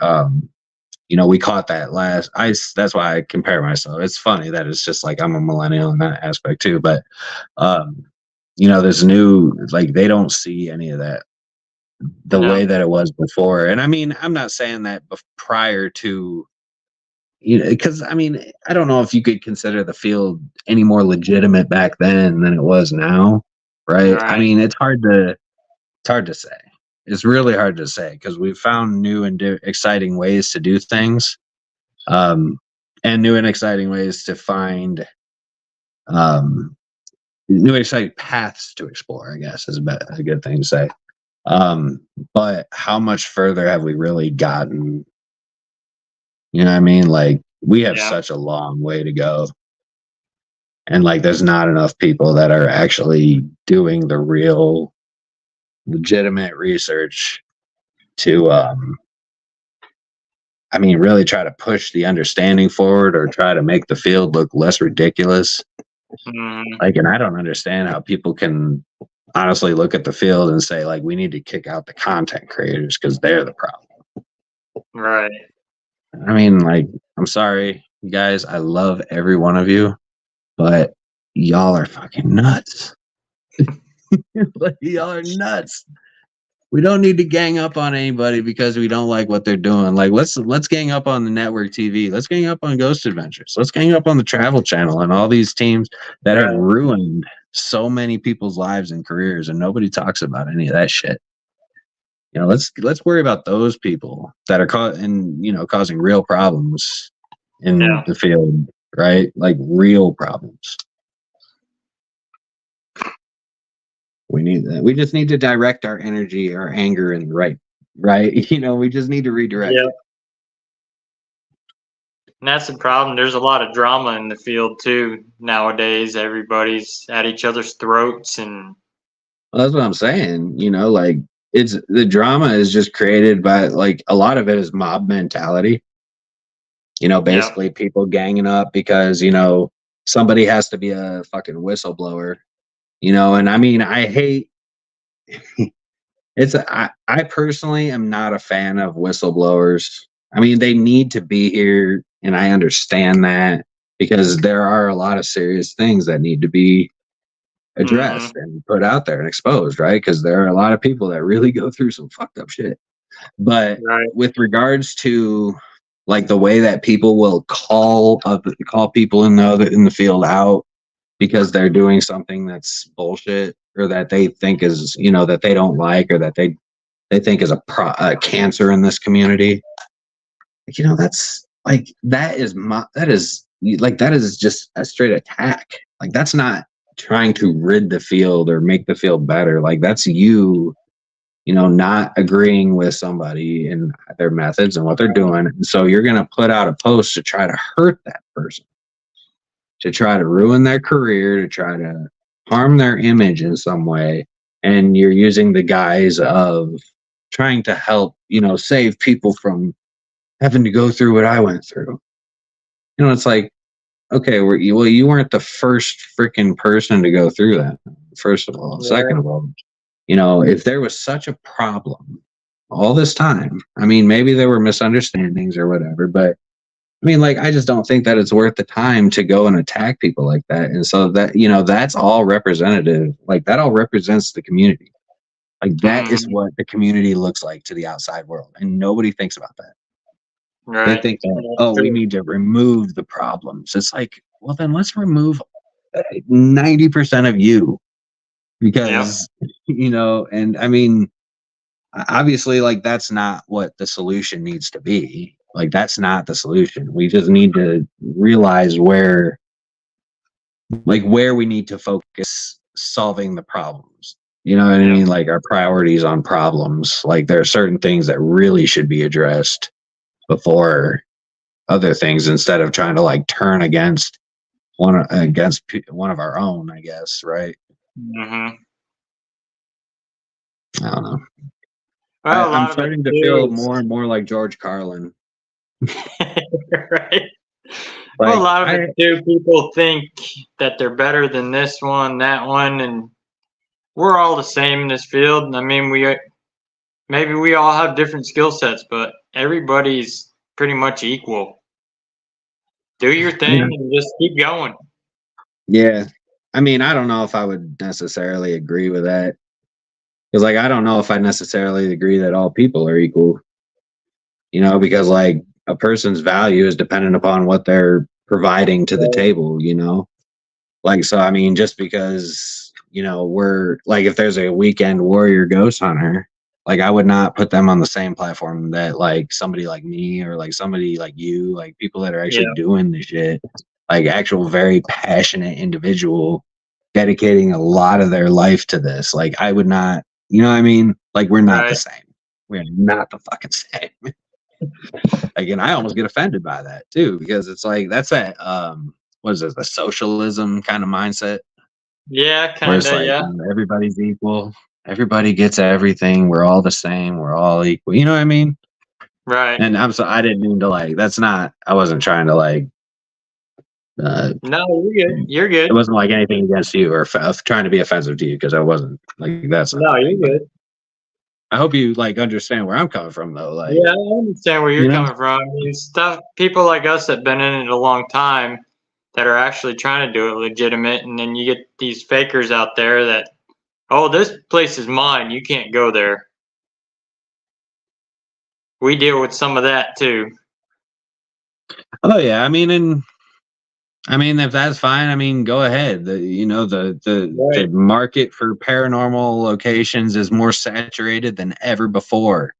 we caught that last. That's why I compare myself. It's funny that it's just like I'm a millennial in that aspect too, but um, this new, like, they don't see any of that the No. way that it was before. And I mean, I'm not saying that prior to, because I mean, I don't know if you could consider the field any more legitimate back then than it was now, right? I Right. mean, it's hard to say. It's really hard to say, because we've found new and exciting ways to do things, um, and new and exciting ways to find, um, new and exciting paths to explore, I guess, is a good thing to say. Um, but how much further have we really gotten? You know what I mean? Like, we have Yeah. such a long way to go. And like, there's not enough people that are actually doing the real legitimate research to, I mean, really try to push the understanding forward, or try to make the field look less ridiculous. Mhm. Like, and I don't understand how people can honestly look at the field and say, like, we need to kick out the content creators because they're the problem. Right. I mean, like, I'm sorry, you guys. I love every one of you, but y'all are fucking nuts. Like, y'all are nuts. We don't need to gang up on anybody because we don't like what they're doing. Like, let's gang up on the network TV. Let's gang up on Ghost Adventures. Let's gang up on the Travel Channel and all these teams that have Right. ruined so many people's lives and careers, and nobody talks about any of that shit. You know, let's worry about those people that are causing real problems in Yeah. the field, right? Like real problems. We need that. We just need to direct our energy, our anger in the right. You know, we just need to redirect Yeah. it. And that's the problem. There's a lot of drama in the field too nowadays. Everybody's at each other's throats, and Well, that's what I'm saying. You know, like it's the drama is just created by like a lot of it is mob mentality. You know, yeah, basically people ganging up because, you know, somebody has to be a fucking whistleblower, you know, and I mean, I hate I personally am not a fan of whistleblowers. I mean, they need to be here and I understand that because there are a lot of serious things that need to be hmm addressed and put out there and exposed, right? Because there are a lot of people that really go through some fucked up shit. But right, with regards to like the way that people will call people in the field out because they're doing something that's bullshit or that they think is, you know, that they don't like or that they think is a cancer in this community. Like, you know, that's like that is just a straight attack. Like that's not trying to rid the field or make the field better. Like that's you know, not agreeing with somebody and their methods and what they're doing. So you're going to put out a post to try to hurt that person, to try to ruin their career, to try to harm their image in some way. And you're using the guise of trying to help, you know, save people from having to go through what I went through. You know, it's like, okay, you weren't the first freaking person to go through that, first of all. Second right, of all, you know, if there was such a problem all this time, I mean, maybe there were misunderstandings or whatever, but I mean, like, I just don't think that it's worth the time to go and attack people like that. And so that, you know, that's all representative. Like, that all represents the community. Like, that is hmm what the community looks like to the outside world. And nobody thinks about that. They right. think that, That's oh, we true. need to remove the problems. It's like, well, then let's remove 90% of you Yep. because, you know, and I mean, obviously, like, that's not what the solution needs to be. Like, that's not the solution. We just need to realize where we need to focus solving the problems. You know what I Yep. mean? Like, our priorities on problems. Like, there are certain things that really should be addressed before other things instead of trying to like turn against one of our own, I guess, right? hmm I don't know. Well, a I'm lot of it starting to feel too is more and more like George Carlin. right. Well, a Like lot of it I too. People think that they're better than this one, that one, and we're all the same in this field. I mean, maybe we all have different skill sets, but everybody's pretty much equal. Do your thing yeah. and just keep going. Yeah. I mean, I don't know if I would necessarily agree with that. Because like I don't know if I necessarily agree that all people are equal, you know, because like a person's value is dependent upon what they're providing to the table, you know. Like so I mean, just because, you know, we're like if there's a weekend warrior ghost hunter, like I would not put them on the same platform that like somebody like me or like somebody like you, like people that are actually Yeah, doing the shit, like actual very passionate individual dedicating a lot of their life to this. Like I would not, you know what I mean? Like we're not the right. same. We're not the fucking same. Again, I almost get offended by that too, because it's like that's that what is it, the socialism kind of mindset Yeah, where it's kinda. like, Yeah, you know, everybody's equal, everybody gets everything, we're all the same, we're all equal. You know what I mean? right. And I didn't mean to like that's not I wasn't trying to like No, you're good. You're It good. wasn't like anything against you or trying to be offensive to you because I wasn't. Like that's not No, the you're thing. But good. I hope you like understand where I'm coming from, though. Like, Yeah, I understand where you you're know, coming from. I mean, people like us that have been in it a long time that are actually trying to do it legitimate, and then you get these fakers out there that, oh, this place is mine. You can't go there. We deal with some of that too. oh yeah, I mean, if that's fine, I mean, go ahead. The Right. market for paranormal locations is more saturated than ever before.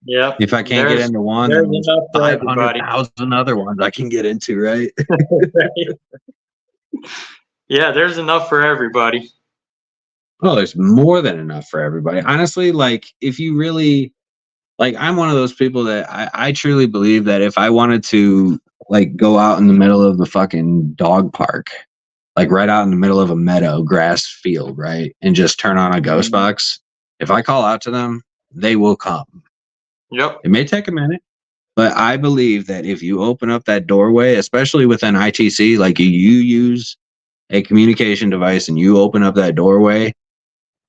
Yep. If I can't get into one, There's then there's enough for everybody. 500,000 other ones I can get into, right? Yeah, there's enough for everybody. Oh, there's more than enough for everybody. Honestly, like if you really like, I'm one of those people that I truly believe that if I wanted to like go out in the middle of the fucking dog park, like right out in the middle of a meadow grass field, right, and just turn on a ghost box, if I call out to them, they will come. Yep. It may take a minute, but I believe that if you open up that doorway, especially within ITC, like you use a communication device and you open up that doorway,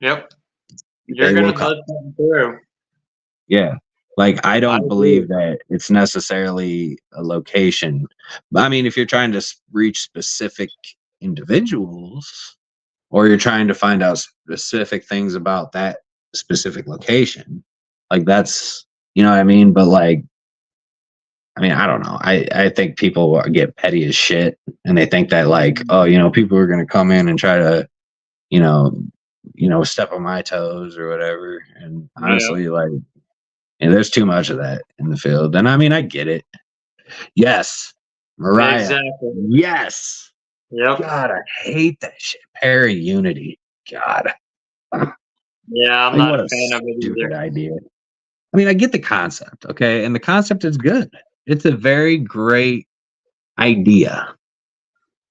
Yep. You're they will gonna come. buzz something through. Yeah. Like I I don't agree. believe that it's necessarily a location. I mean, if you're trying to reach specific individuals or you're trying to find out specific things about that specific location, like that's, you know what I mean? But like, I mean, I don't know. I think people get petty as shit and they think that like, oh, you know, people are going to come in and try to, you know, step on my toes or whatever. And Yeah. honestly, like, and there's too much of that in the field. And I mean, I get it. Yes. Mariah. Exactly. Yes. Yep. God, I hate that shit. Para Unity. God. Yeah, I'm Like, not what a a fan of it stupid either. idea. I mean, I get the concept, okay? And the concept is good. It's a very great idea,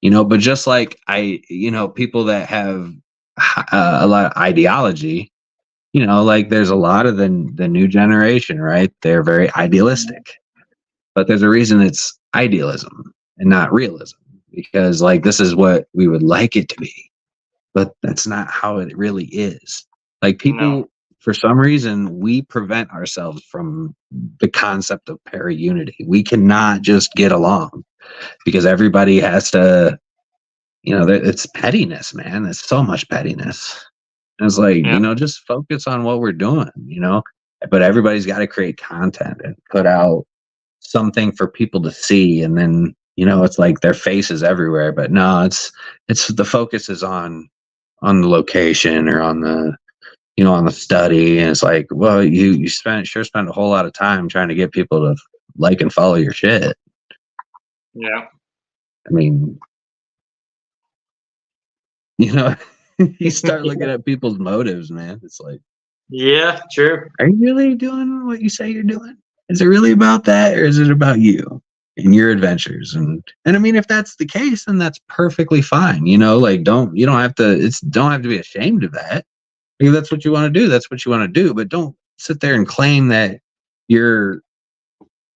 you know, but just like people that have a lot of ideology, you know, like there's a lot of the new generation, right? They're very idealistic. But there's a reason it's idealism and not realism because like this is what we would like it to be, but that's not how it really is. Like No. people, for some reason, we prevent ourselves from the concept of para-unity. We cannot just get along because everybody has to, it's pettiness, man. It's so much pettiness. And it's like, Yep. just focus on what we're doing, but everybody's got to create content and put out something for people to see. And then, it's like their faces everywhere, but no, it's the focus is on the location or on the, on the study. And it's like, well, you spent a whole lot of time trying to get people to like and follow your shit. Yeah. I mean, you start looking at people's motives, man. It's like, Yeah, true. are you really doing what you say you're doing? Is it really about that, or is it about you and your adventures? And I mean, if that's the case, then that's perfectly fine. Like don't have to be ashamed of that. If that's what you want to do, that's what you want to do. But don't sit there and claim that you're,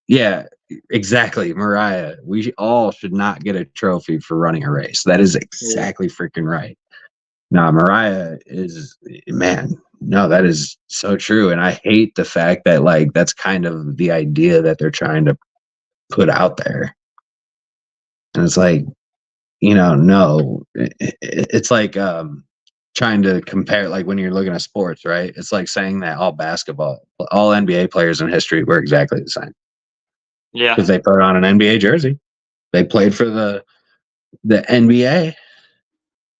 yeah, exactly, Mariah. We all should not get a trophy for running a race. That is Yeah. exactly freaking right. No, Mariah is, man, no, that is so true. And I hate the fact that like that's kind of the idea that they're trying to put out there. And it's like, no, it's like trying to compare, like when you're looking at sports, right? It's like saying that all NBA players in history were exactly the same Yeah. because they put on an NBA jersey. They played for the NBA,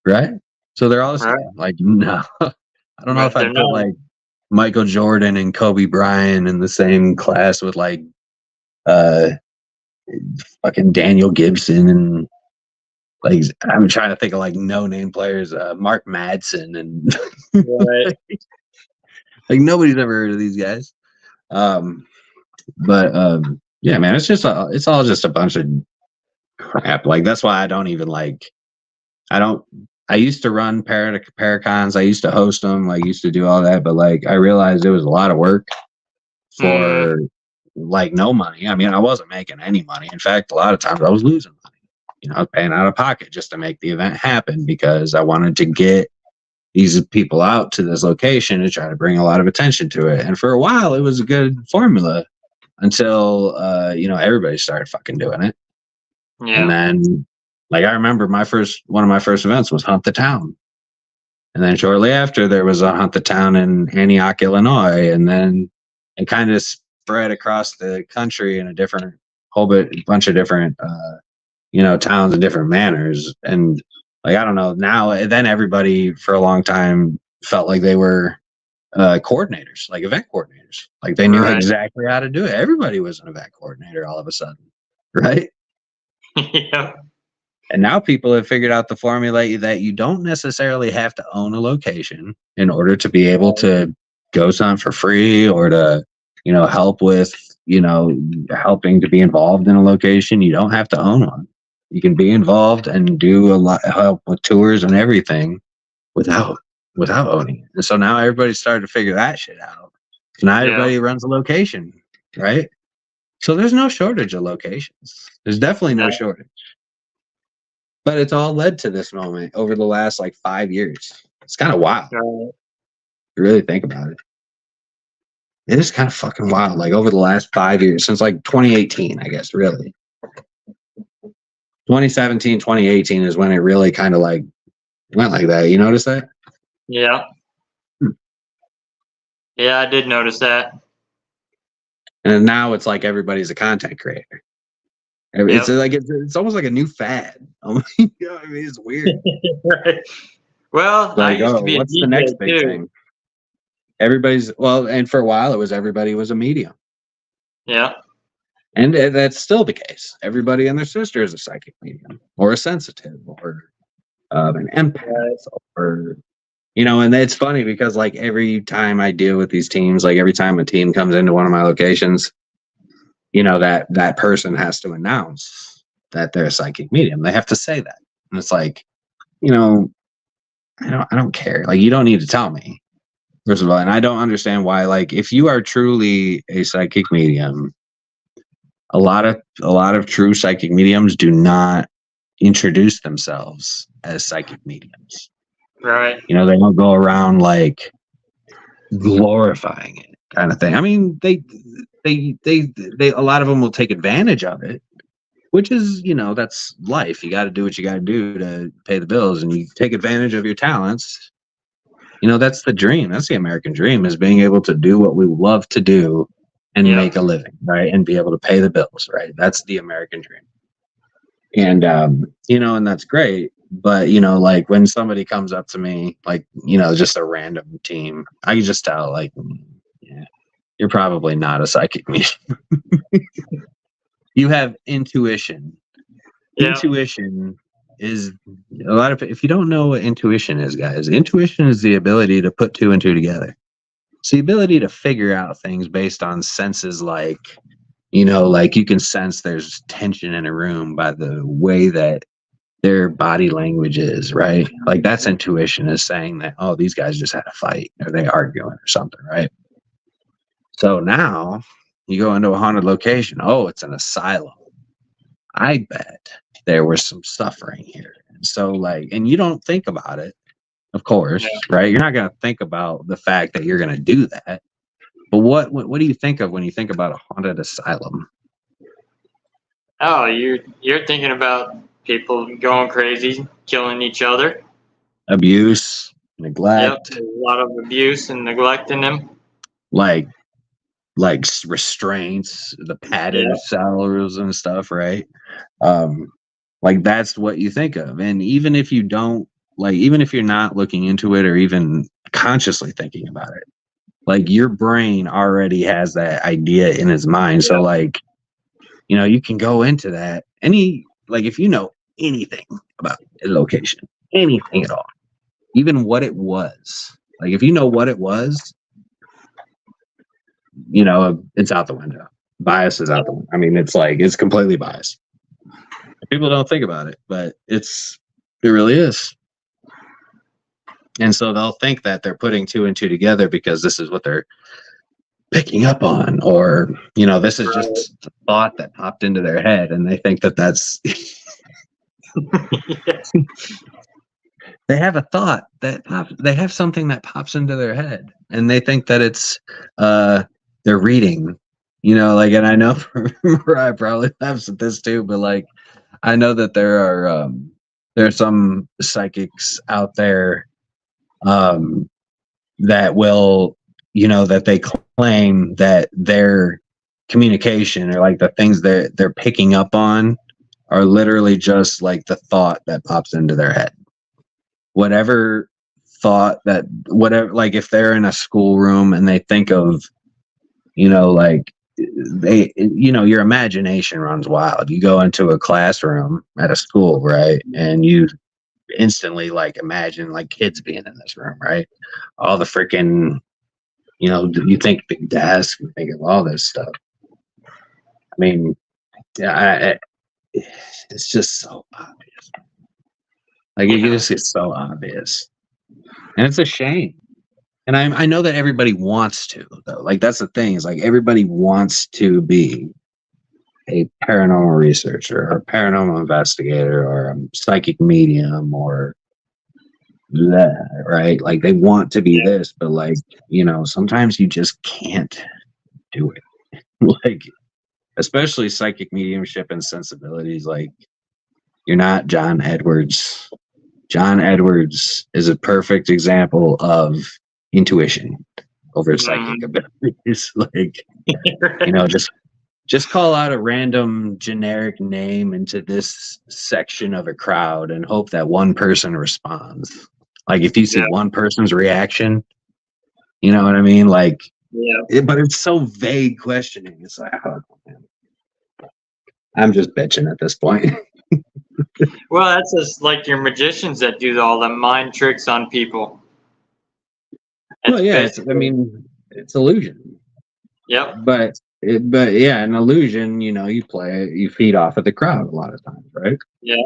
right? So they're all the Right. same. Like, no, I don't know But if they're I'd put not. like Michael Jordan and Kobe Bryant in the same class with like uh fucking Daniel Gibson and like I'm trying to think of like no name players, Mark Madsen and Right. like nobody's ever heard of these guys. But yeah, man, it's all just a bunch of crap. Like that's why I don't even like I used to run Paracons. I used to host them. Like used to do all that, but like I realized it was a lot of work for like no money. I mean, I wasn't making any money. In fact, a lot of times I was losing money. I was paying out of pocket just to make the event happen because I wanted to get these people out to this location to try to bring a lot of attention to it. And for a while, it was a good formula until everybody started fucking doing it. Yeah. And then, like, I remember one of my first events was Hunt the Town. And then shortly after, there was a Hunt the Town in Antioch, Illinois. And then it kind of spread across the country in a bunch of different, towns and different manners. And, like, I don't know, now, then everybody for a long time felt like they were coordinators, like event coordinators. Like, they knew exactly how to do it. Everybody was an event coordinator all of a sudden, right? Yeah. And now people have figured out the formula that you don't necessarily have to own a location in order to be able to go something for free or to, help with, helping to be involved in a location. You don't have to own one. You can be involved and do help with tours and everything without owning it. And so now everybody's started to figure that shit out. So now everybody runs a location, right? So there's no shortage of locations. There's definitely no shortage. But it's all led to this moment over the last 5 years. It's kind of wild. You really think about it. It is kind of fucking wild. Like over the last 5 years, since 2018, I guess, really. 2017, 2018 is when it really kind of went like that. You notice that? Yeah. Yeah, I did notice that. And now it's like everybody's a content creator. It's it's almost like a new fad. It's weird. Right. Well, I used to be what's a DJ the next big too. thing? And for a while it was everybody was a medium. Yeah. And that's still the case. Everybody and their sister is a psychic medium or a sensitive or an empath or and it's funny because every time I deal with these teams, every time a team comes into one of my locations, that person has to announce that they're a psychic medium. They have to say that. And it's I don't care. You don't need to tell me. First of all, and I don't understand why, if you are truly a psychic medium, a lot of true psychic mediums do not introduce themselves as psychic mediums. Right. They don't go around glorifying it kind of thing. I mean, they a lot of them will take advantage of it, which is, that's life. You got to do what you got to do to pay the bills, and you take advantage of your talents. That's the dream. That's the American dream, is being able to do what we love to do and make a living, right? And be able to pay the bills, right? That's the American dream. And, and that's great. But, when somebody comes up to me, just a random team, I can just tell, you're probably not a psychic medium. You have intuition. Yeah. Intuition is if you don't know what intuition is, guys, intuition is the ability to put two and two together. It's the ability to figure out things based on senses you can sense there's tension in a room by the way that their body language is, right? That's intuition, is saying that, oh, these guys just had a fight or they arguing or something, right? So now you go into a haunted location. Oh, it's an asylum. I bet there was some suffering here. And so and you don't think about it, of course, right? You're not going to think about the fact that you're going to do that. But what do you think of when you think about a haunted asylum? Oh, you're thinking about people going crazy, killing each other. Abuse, neglect. Yep, a lot of abuse and neglect in them. Like restraints, the padded cells and stuff, right? That's what you think of. And even if you don't, even if you're not looking into it or even consciously thinking about it, your brain already has that idea in its mind. So you can go into that if you know anything about a location, anything at all, even what it was, if you know what it was, it's out the window. Bias is out the window. I mean, it's completely biased. People don't think about it, but it really is. And so they'll think that they're putting two and two together because this is what they're picking up on, or this is just a thought that popped into their head, and they think that that's Yes. They have a thought they have something that pops into their head, and they think that it's they're reading, like, and I know I probably laughs at this too, but like I know that there are some psychics out there um that will, that they claim that their communication, or like the things that they're picking up on, are literally just like the thought that pops into their head. Whatever whatever, like if they're in a schoolroom and they think of, like your imagination runs wild. You go into a classroom at a school, right? And you instantly like imagine like kids being in this room, right? All the freaking, you think big desk, you think of all this stuff. I mean, yeah, it's just so obvious. Like it just gets so obvious, and it's a shame. And I know that everybody wants to, though. Like that's the thing, is like everybody wants to be a paranormal researcher or a paranormal investigator or a psychic medium or that, right? Like they want to be this, but like, sometimes you just can't do it. Like, especially psychic mediumship and sensibilities. Like, you're not John Edwards. John Edwards is a perfect example of intuition over psychic abilities. Like, just call out a random generic name into this section of a crowd and hope that one person responds. Like, if you see one person's reaction, you know what I mean? Like, but it's so vague questioning. It's like, oh, man. I'm just bitching at this point. Well, that's just like your magicians that do all the mind tricks on people. Well, yeah, it's illusion. Yep. But yeah, an illusion, you feed off of the crowd a lot of times, right? Yeah.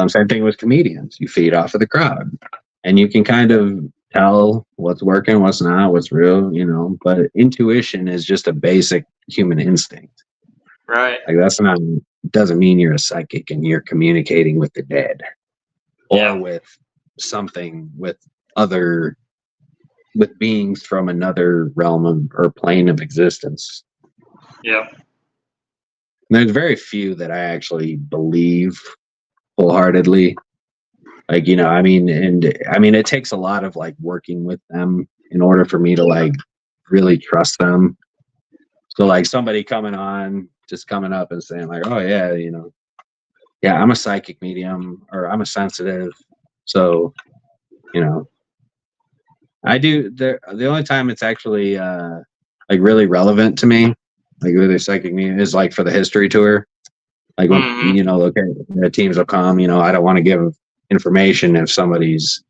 Same thing with comedians. You feed off of the crowd, and you can kind of tell what's working, what's not, what's real, but intuition is just a basic human instinct. Right. Like doesn't mean you're a psychic and you're communicating with the dead or with something, with beings from another realm or plane of existence. Yeah. There's very few that I actually believe wholeheartedly. Like, it takes a lot of like working with them in order for me to like really trust them. So like somebody coming up and saying like, oh yeah, I'm a psychic medium or I'm a sensitive. So, I do the only time it's actually like really relevant to me, like really psychic medium, is like for the history tour. Like when okay, the teams will come, I don't want to give information if somebody's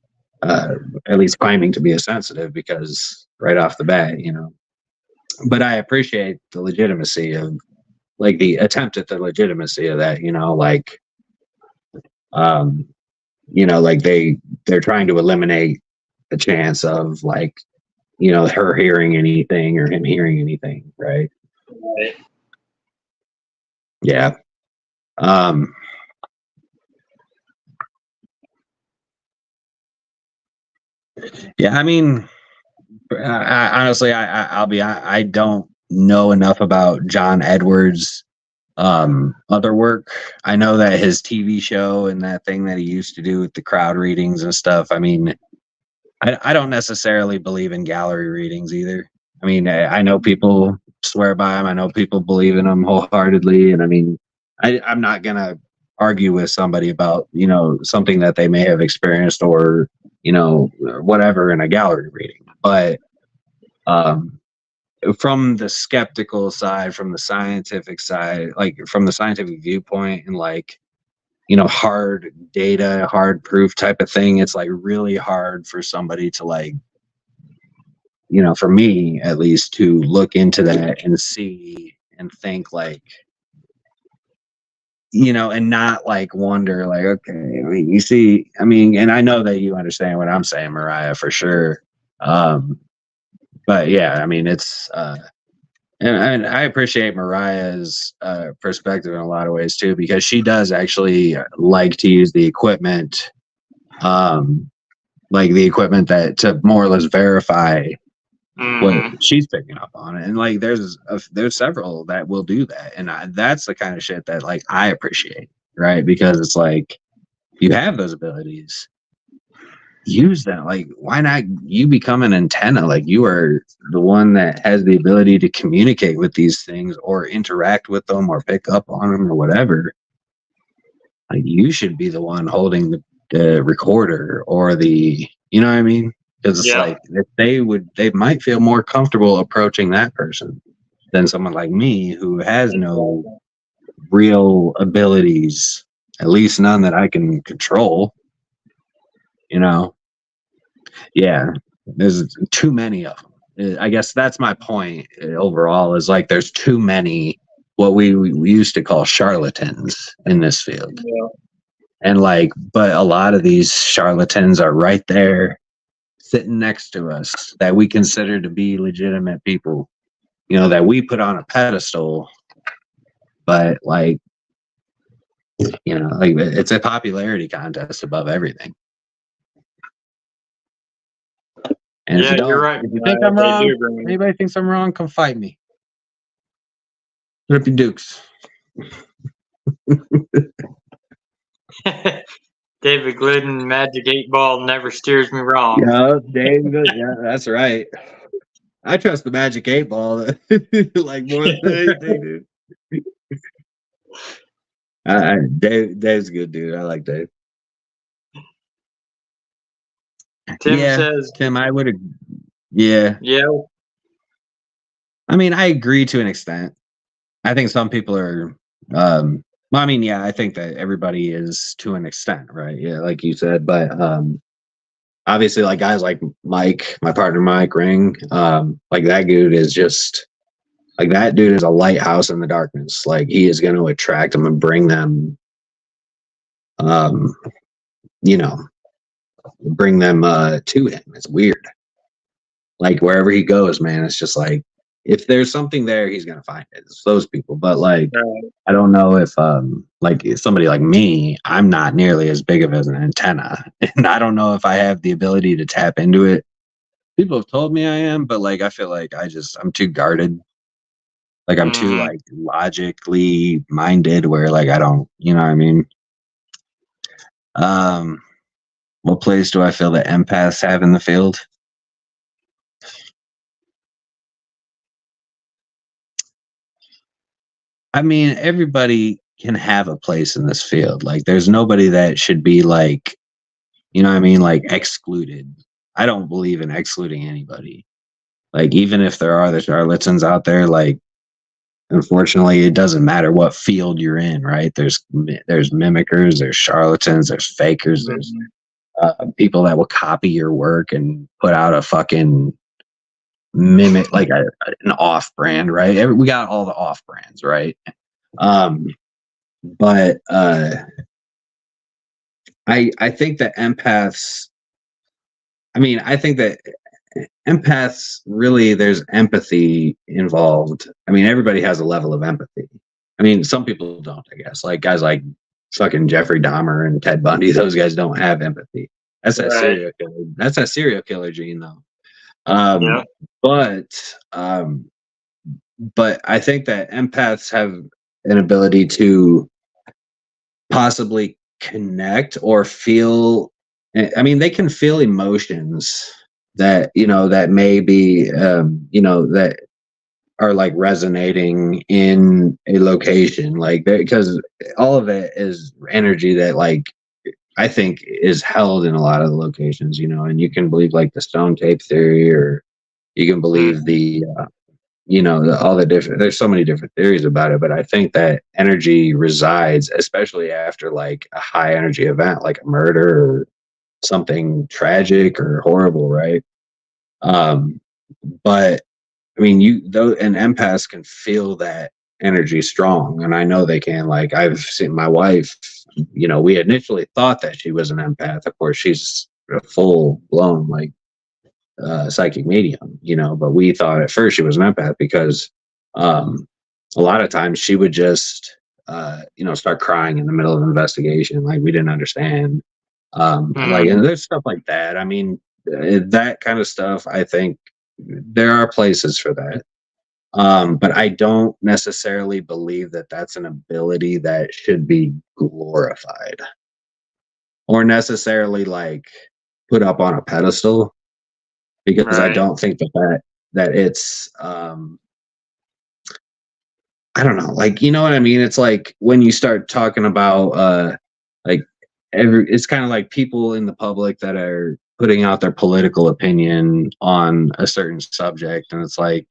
at least claiming to be a sensitive, because right off the bat, but I appreciate the legitimacy of like the attempt at the legitimacy of that, like like they're trying to eliminate the chance of like, her hearing anything or him hearing anything, right? Right. Yeah. Yeah, I mean, honestly, I don't know enough about John Edwards' other work. I know that his TV show and that thing that he used to do with the crowd readings and stuff. I mean, I don't necessarily believe in gallery readings either. I mean, I know people swear by them. I know people believe in them wholeheartedly. And I mean, I'm not going to argue with somebody about, something that they may have experienced or, whatever in a gallery reading. But from the skeptical side, from the scientific side, like from the scientific viewpoint and like, hard data, hard proof type of thing, it's like really hard for somebody to like, for me at least, to look into that and see and think like, and not like wonder like, okay, I mean, you see, I mean, and I know that you understand what I'm saying, Mariah, for sure. But yeah, I mean, it's And I appreciate Mariah's perspective in a lot of ways too, because she does actually like to use the equipment, like the equipment that to more or less verify what she's picking up on. And like there's several that will do that, and that's the kind of shit that like I appreciate, right? Because it's like you have those abilities, use them. Like why not you become an antenna? Like you are the one that has the ability to communicate with these things or interact with them or pick up on them or whatever. Like you should be the one holding the recorder or the, you know what I mean? Because it's like if they might feel more comfortable approaching that person than someone like me who has no real abilities, at least none that I can control. You know, yeah, there's too many of them. I guess that's my point overall. Is like there's too many what we used to call charlatans in this field. Yeah. And like, but a lot of these charlatans are right there sitting next to us that we consider to be legitimate people, you know, that we put on a pedestal. But like, you know, like it's a popularity contest above everything. And yeah, you're right. If you think I'm wrong, anybody thinks I'm wrong, come fight me. Put up your dukes. David Glidden, Magic 8-Ball never steers me wrong. Yeah, David. Yeah, that's right. I trust the Magic 8-Ball like more than anything, dude. Dave's a good dude. I like Dave. Tim says, Tim, I would. Yeah. I mean, I agree to an extent. I think some people are. I mean, yeah, I think that everybody is to an extent, right? Yeah, like you said, but obviously, like guys like Mike, my partner Mike Ring, like that dude is just like that dude is a lighthouse in the darkness. Like he is going to attract them and bring them, you know, bring them to him. It's weird. Like wherever he goes, man, it's just like if there's something there, he's gonna find it. It's those people. But like I don't know if like somebody like me, I'm not nearly as big of an antenna. And I don't know if I have the ability to tap into it. People have told me I am, but like I feel like I'm too guarded. Like I'm too like logically minded where like I don't, you know what I mean? What place do I feel that empaths have in the field? I mean, everybody can have a place in this field. Like, there's nobody that should be like, you know what I mean? Like, excluded. I don't believe in excluding anybody. Like, even if there are the charlatans out there, like, unfortunately, it doesn't matter what field you're in, right? There's mimickers, there's charlatans, there's fakers, there's people that will copy your work and put out a fucking mimic, like an off brand, right? We got all the off brands, right? But I think that empaths, I mean, I think that empaths really, there's empathy involved. I mean, everybody has a level of empathy. I mean, some people don't, I guess. Like guys like fucking Jeffrey Dahmer and Ted Bundy, those guys don't have empathy. That's that serial killer. That's that serial killer gene, though. But I think that empaths have an ability to possibly connect or feel. I mean, they can feel emotions that, you know, that may be, you know, that are like resonating in a location, like because all of it is energy that like I think is held in a lot of the locations, you know, and you can believe like the stone tape theory, or you can believe the, you know, all the different, there's so many different theories about it, but I think that energy resides, especially after like a high energy event, like a murder or something tragic or horrible. Right. But I mean, and empaths can feel that energy strong. And I know they can. Like I've seen my wife, you know, we initially thought that she was an empath. Of course, she's a full blown like psychic medium, you know, but we thought at first she was an empath because A lot of times she would just, start crying in the middle of an investigation, like we didn't understand. And there's stuff like that. I mean, that kind of stuff. I think there are places for that. But I don't necessarily believe that that's an ability that should be glorified or necessarily like put up on a pedestal, because I Right. don't think that it's I don't know, like, you know what I mean? It's like when you start talking about like it's kind of like people in the public that are putting out their political opinion on a certain subject, and it's like,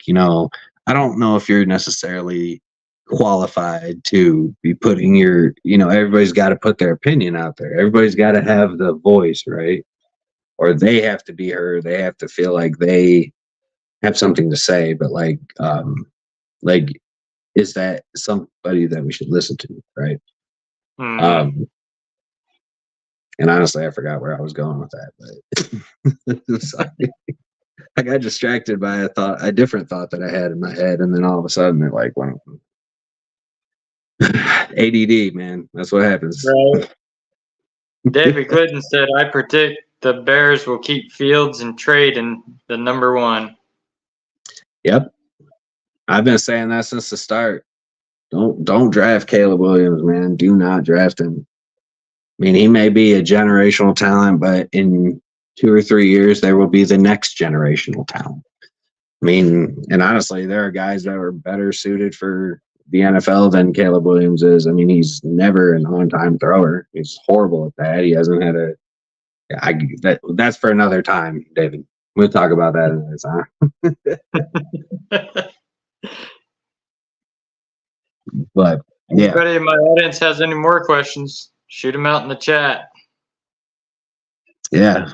I don't know if you're necessarily qualified to be putting everybody's got to put their opinion out there. Everybody's got to have the voice, right? Or they have to be heard. They have to feel like they have something to say. But like, is that somebody that we should listen to, right? Mm-hmm. And honestly, I forgot where I was going with that, but sorry. I got distracted by a different thought that I had in my head, and then all of a sudden it like went ADD, man. That's what happens. Right. David Clinton said, "I predict the Bears will keep Fields and trade in the number one." Yep, I've been saying that since the start. Don't draft Caleb Williams, man. Do not draft him. I mean, he may be a generational talent, but in 2 or 3 years, there will be the next generational talent. I mean, and honestly, there are guys that are better suited for the NFL than Caleb Williams is. I mean, he's never an on-time thrower. He's horrible at that. He hasn't had that's for another time, David. We'll talk about that another time. But yeah. Anybody in my audience has any more questions, shoot them out in the chat. Yeah.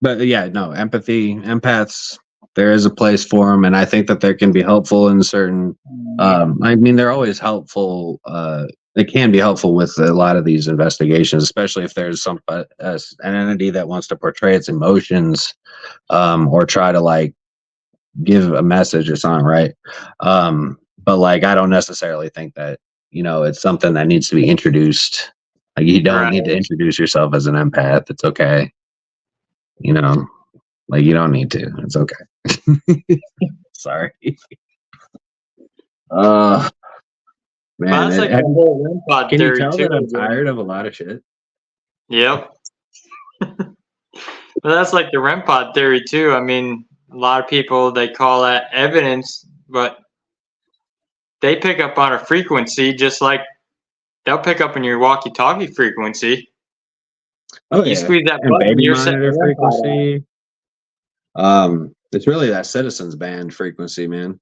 But yeah, no, empathy, empaths, there is a place for them, and I think that there can be helpful in certain. I mean, they're always helpful. They can be helpful with a lot of these investigations, especially if there's an entity that wants to portray its emotions, or try to like give a message or something, right? But like, I don't necessarily think that it's something that needs to be introduced. Like, you don't need to introduce yourself as an empath. It's okay. Like, you don't need to. It's okay. Sorry. Man, That's like the whole REM pod can you theory tell too. that I'm tired of a lot of shit? Yep. But that's like the REM pod theory too. I mean, a lot of people, they call that evidence, but they pick up on a frequency just like they'll pick up on your walkie-talkie frequency. Oh, You yeah. squeeze that And button, baby you're monitor setting REM pod on. frequency. It's really that citizens band frequency, man.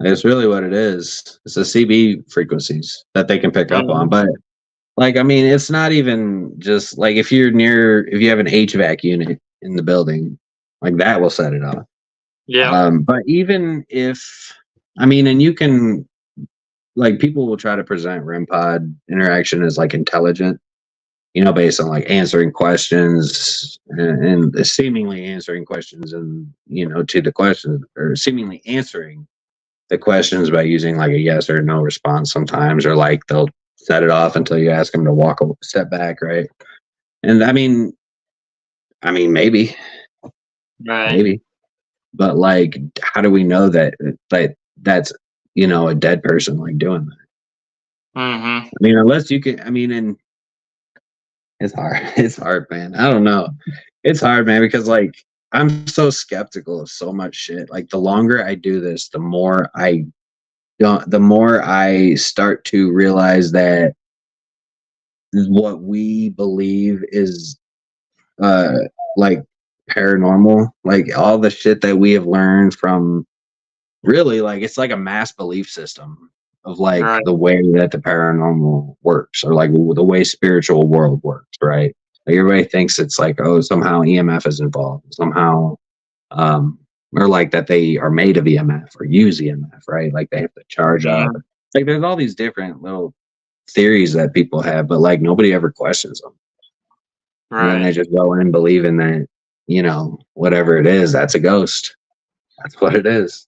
It's really what it is. It's the CB frequencies that they can pick up on. But like, I mean, it's not even just like if you have an HVAC unit in the building, like that will set it off. Yeah. But even if, I mean, and you can, like, people will try to present REM pod interaction as like intelligent, based on like answering questions and seemingly answering questions and, to the questions, or seemingly answering the questions by using like a yes or no response sometimes, or like they'll set it off until you ask them to step back, right? And I mean, maybe, but like, how do we know that that's a dead person like doing that? Mm-hmm. I mean, unless you can. I mean, and it's hard. It's hard, man. I don't know. It's hard, man, because like I'm so skeptical of so much shit. Like, the longer I do this, the more I start to realize that what we believe is like paranormal, like all the shit that we have learned from, really, like, it's like a mass belief system of like the way that the paranormal works, or like the way spiritual world works, right? Like, everybody thinks it's like, oh, somehow EMF is involved, somehow or like that they are made of EMF or use EMF, right? Like they have to charge up. Like, there's all these different little theories that people have, but like nobody ever questions them. And then they just go in believing that, whatever it is, that's a ghost. That's what it is.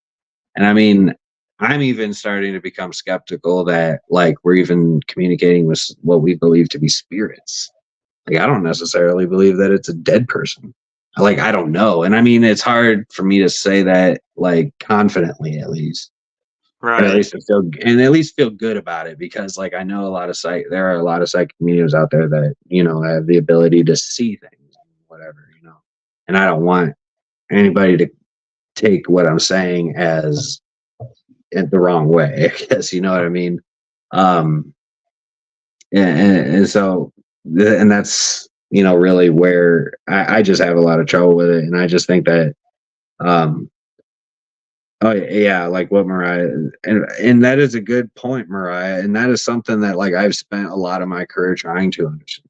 And I mean, I'm even starting to become skeptical that like we're even communicating with what we believe to be spirits. Like I don't necessarily believe that it's a dead person. Like I don't know. And I mean it's hard for me to say that like confidently at least. But at Right. least at least feel good about it because like I know there are a lot of psychic mediums out there that, have the ability to see things, whatever. And I don't want anybody to take what I'm saying as in the wrong way, I guess, you know what I mean? Um, and so, and that's, really where I just have a lot of trouble with it. And I just think that, um, oh yeah, like what Mariah, and that is a good point, Mariah. And that is something that like I've spent a lot of my career trying to understand.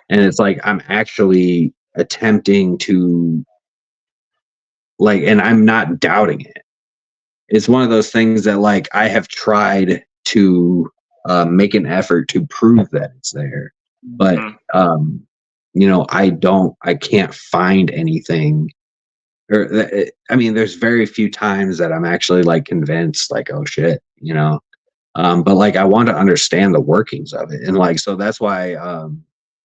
And it's like, I'm actually attempting to like, and I'm not doubting it. It's one of those things that like I have tried to make an effort to prove that it's there, but Mhm. I can't find anything. I mean, there's very few times that I'm actually like convinced, like, oh shit. But like I want to understand the workings of it, and like so that's why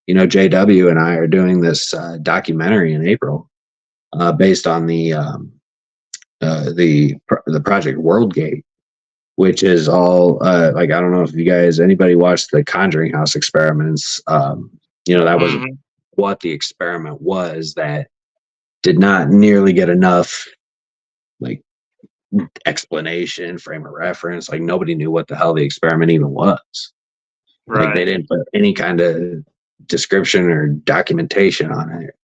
JW and I are doing this documentary in April, based on the project World Gate, which is all like I don't know if anybody watched the Conjuring House experiments. That was Mhm. what the experiment was that did not nearly get enough like explanation, frame of reference. Like nobody knew what the hell the experiment even was. Like they Right. didn't put any kind of description or documentation on it.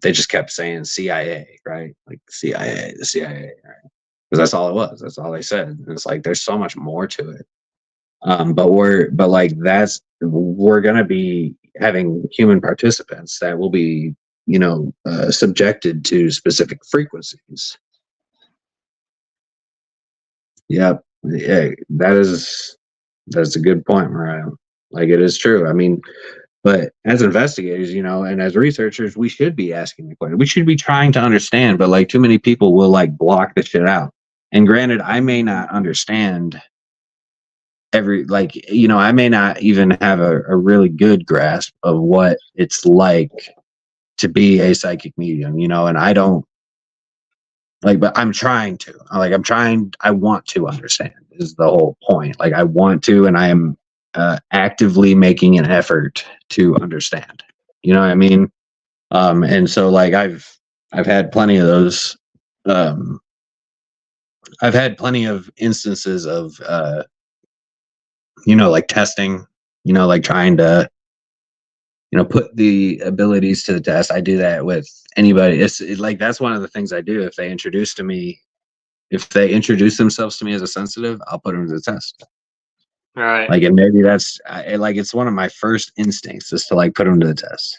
They just kept saying CIA, right? Like CIA, the CIA, right? Because that's all it was. That's all they said. And it's like there's so much more to it. We're gonna be having human participants that will be, subjected to specific frequencies. Yep. Yeah, that's a good point, Mariah. Like it is true. I mean, but as investigators, and as researchers, we should be asking the question. We should be trying to understand, but like too many people will like block the shit out. And granted, I may not understand I may not even have a really good grasp of what it's like to be a psychic medium, and I don't like, but I'm trying to. I want to understand is the whole point. Like I want to, and I am actively making an effort to understand. You know what I mean? And so like I've had plenty of those. Um, I've had plenty of instances of like testing. Like trying to put the abilities to the test. I do that with anybody. Like that's one of the things I do. If they introduce themselves to me as a sensitive, I'll put them to the test. Right. Like, and maybe that's like it's one of my first instincts is to like put them to the test.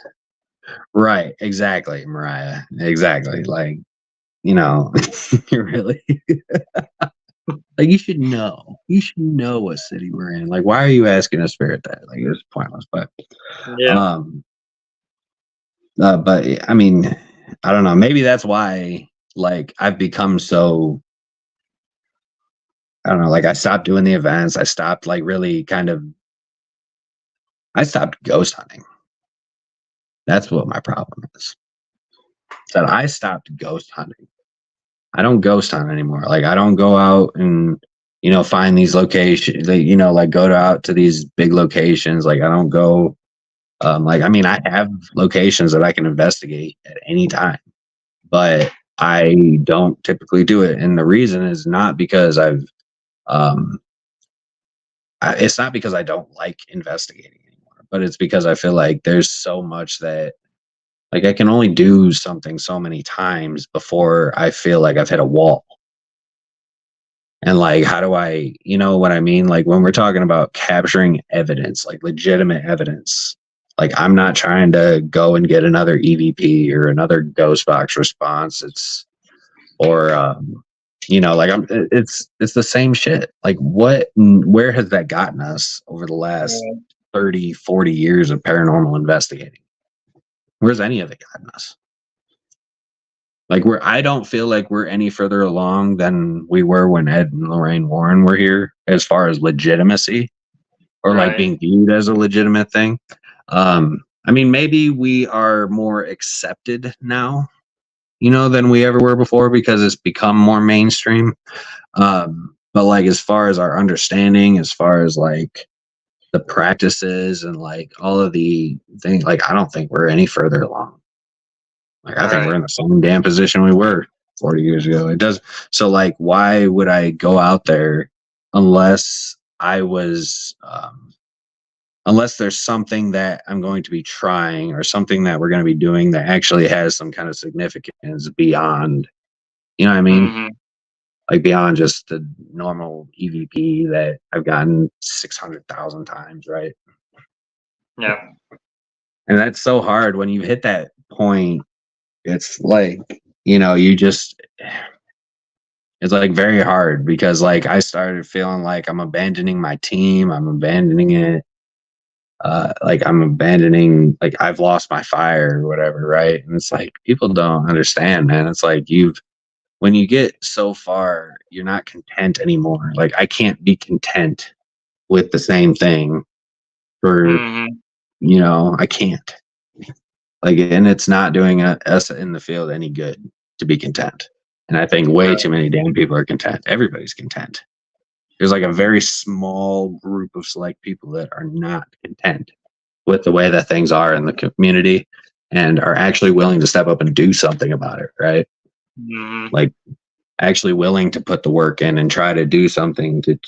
Right? Exactly, Mariah. Exactly. Like, you really like you should know. You should know what city we're in. Like, why are you asking a spirit that? Like, it's pointless. Yeah. Um, but I mean, I don't know. Maybe that's why like I've become so. I don't know. Like I stopped doing the events. I stopped like really kind of. I stopped ghost hunting. That's what my problem is. That I stopped ghost hunting. I don't ghost hunt anymore. Like I don't go out and find these locations. Like go out to these big locations. Like I don't go. Like I mean, I have locations that I can investigate at any time, but I don't typically do it. And the reason is not because um, it's not because I don't like investigating anymore, but it's because I feel like there's so much that like I can only do something so many times before I feel like I've hit a wall. And like, how do you know what I mean? Like when we're talking about capturing evidence, like legitimate evidence, like I'm not trying to go and get another EVP or another ghost box response. It's the same shit. Like where has that gotten us over the last 30, 40 years of paranormal investigating? Where's any of it gotten us? Like I don't feel like we're any further along than we were when Ed and Lorraine Warren were here as far as legitimacy or like Right. being viewed as a legitimate thing. I mean, maybe we are more accepted now, than we ever were before because it's become more mainstream. But like as far as our understanding, as far as like the practices and like all of the things, like I don't think we're any further along. Like I think we're Right. in the same damn position we were 40 years ago. It does. So like, why would I go out there unless I was, unless there's something that I'm going to be trying or something that we're going to be doing that actually has some kind of significance beyond, you know what I mean? Mm-hmm. Like beyond just the normal EVP that I've gotten 600,000 times, right? Yeah. And that's so hard when you hit that point. It's like, you just, it's like very hard because like I started feeling like I'm abandoning my team. I'm abandoning it. Like I'm abandoning, like I've lost my fire or whatever, right? And it's like people don't understand, man. It's like when you get so far, you're not content anymore. Like I can't be content with the same thing for, Mm-hmm. I can't. Like, and it's not doing us in the field any good to be content. And I think way Right. too many damn people are content. Everybody's content. There's like a very small group of select people that are not content with the way that things are in the community and are actually willing to step up and do something about it, right? Mm-hmm. Like actually willing to put the work in and try to do something to,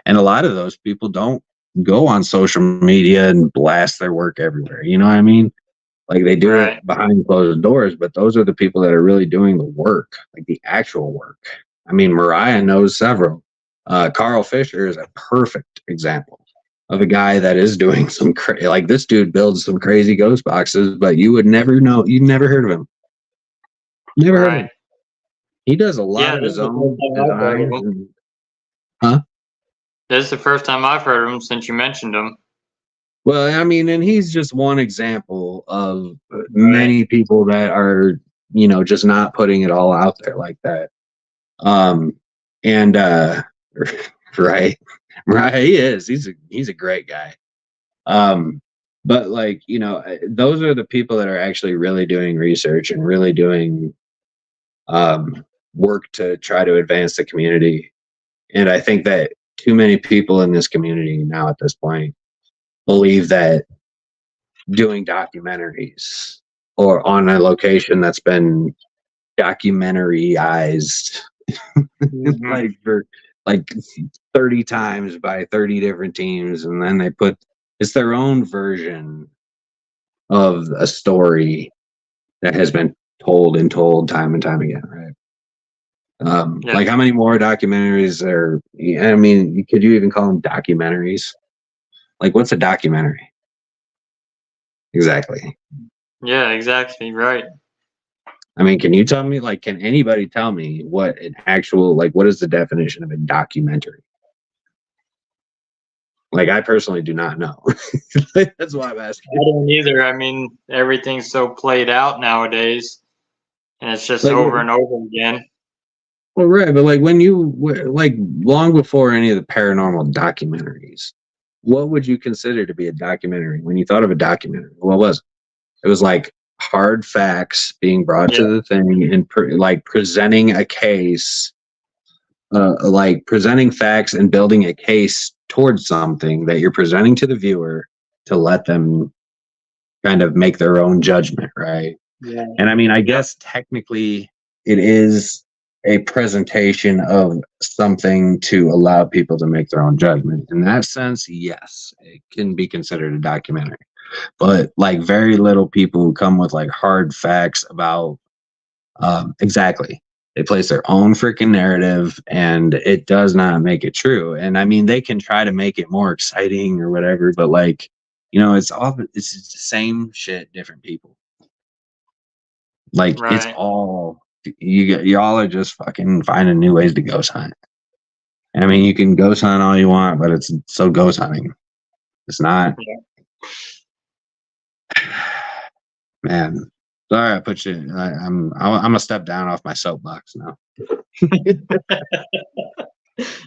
and a lot of those people don't go on social media and blast their work everywhere. You know what I mean? Like they do Right. it behind closed doors, but those are the people that are really doing the work, like the actual work. I mean, Mariah knows several. Carl Fisher is a perfect example of a guy that is doing some like this dude builds some crazy ghost boxes, but you would never know. You'd never heard of him. Never heard of Right. him. He does a lot Yeah, of this his is the first own time I've heard of designs. him. Huh? This is the first time I've heard of him since you mentioned him. Well, I mean, and he's just one example of Right. many people that are, just not putting it all out there like that. And right, right, he is. He's a great guy. But like, those are the people that are actually really doing research and really doing work to try to advance the community. And I think that too many people in this community now at this point believe that doing documentaries or on a location that's been documentaryized Mm-hmm. like for like 30 times by 30 different teams, and then they put it's their own version of a story that has been told and told time and time again, right? Yeah. Like how many more documentaries are, I mean, could you even call them documentaries? Like what's a documentary exactly? Yeah, exactly. Right. I mean, can you tell me, like, can anybody tell me what an actual, like, what is the definition of a documentary? Like, I personally do not know. That's why I'm asking. I don't either. I mean, everything's so played out nowadays, and it's just Like, over and over again. well, right, but like like, long before any of the paranormal documentaries, what would you consider to be a documentary? When you thought of a documentary, what was it? It was like hard facts being brought Yeah. to the thing and like presenting a case, like presenting facts and building a case towards something that you're presenting to the viewer to let them kind of make their own judgment, right? Yeah. And I mean, I Yep. guess technically it is a presentation of something to allow people to make their own judgment. In that sense, yes, it can be considered a documentary. But like very little people who come with like hard facts about exactly. They place their own freaking narrative and it does not make it true. And I mean, they can try to make it more exciting or whatever, but like, it's the same shit, different people. Like it's Right. all y'all are just fucking finding new ways to ghost hunt. I mean, you can ghost hunt all you want, but it's so ghost hunting. It's not, Yeah. man. Sorry, I put you. I'm gonna step down off my soapbox now.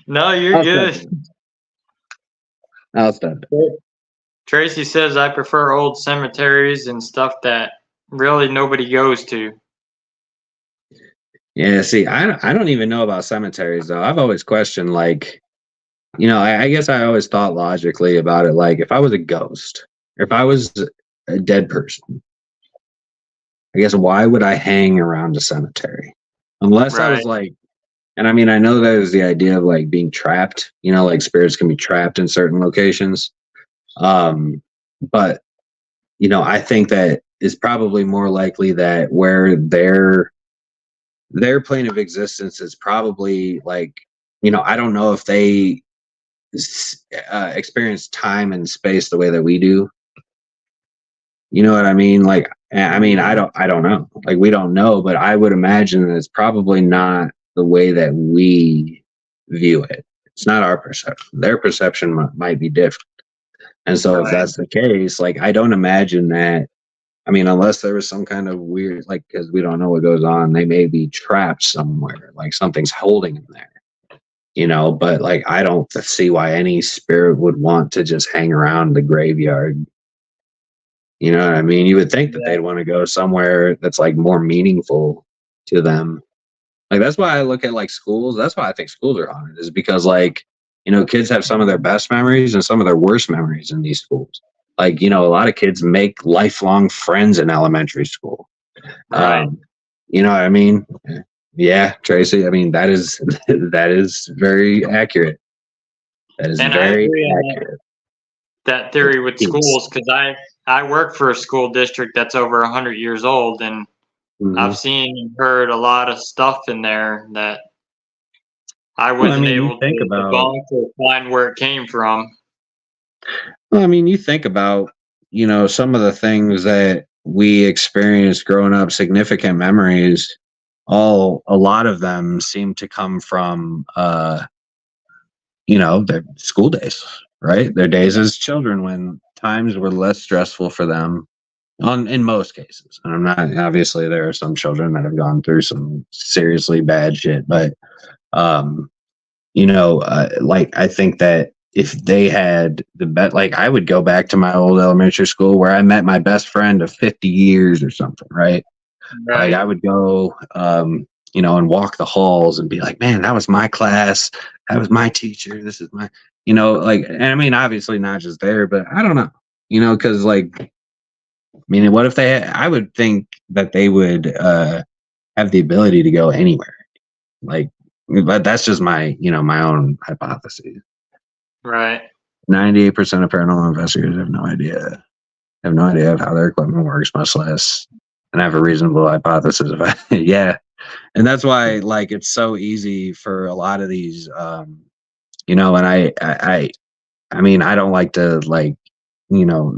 No, you're I'll step good. down. I'll step down. Tracy says I prefer old cemeteries and stuff that really nobody goes to. Yeah, see, I don't even know about cemeteries though. I've always questioned, like, you know, I guess I always thought logically about it. Like, if I was a ghost, or if I was a dead person, I guess why would I hang around a cemetery? Unless I Right. was like, and I mean, I know there's the idea of like being trapped, you know, like spirits can be trapped in certain locations. But, you know, I think that is probably more likely that where their plane of existence is probably like, you know, I don't know if they experience time and space the way that we do. You know what I mean? Like, I mean, I don't know. Like, we don't know, but I would imagine that it's probably not the way that we view it. It's not our perception. Their perception might be different. And so, if Right. that's the case, like, I don't imagine that. I mean, unless there was some kind of weird, like, because we don't know what goes on, they may be trapped somewhere, like something's holding them there, you know. But, like, I don't see why any spirit would want to just hang around the graveyard. You know what I mean? You would think that they'd want to go somewhere that's like more meaningful to them. Like, that's why I look at like schools. That's why I think schools are haunted, is because, like, you know, kids have some of their best memories and some of their worst memories in these schools. Like, you know, a lot of kids make lifelong friends in elementary school. Right. You know what I mean? Yeah, Tracy. I mean, that is that is very accurate. That is And I very agree on accurate. that theory with Yes. schools because I work for a school district that's over 100 years old, and Mhm. I've seen and heard a lot of stuff in there that I Well, I wasn't mean, you able think to about debunk or find where it came from. Well, I mean, you think about, you know, some of the things that we experienced growing up, significant memories, a lot of them seem to come from, you know, their school days, right? Their days as children when times were less stressful for them in most cases. And I'm not, obviously, there are some children that have gone through some seriously bad shit, but, um, you know, like, I think that if they had the bet, like, I would go back to my old elementary school where I met my best friend of 50 years or something, right? Like, Right. I would go, you know, and walk the halls and be like, man, that was my class. That was my teacher. This is my, you know, like, and I mean, obviously not just there, but I don't know, you know, because, like, I mean, what if I would think that they would have the ability to go anywhere. Like, but that's just my, you know, my own hypothesis. Right. 98% of paranormal investigators have no idea. Have no idea of how their equipment works, much less and have a reasonable hypothesis about it. Yeah. And that's why, like, it's so easy for a lot of these you know, and I mean, I don't like to, like, you know,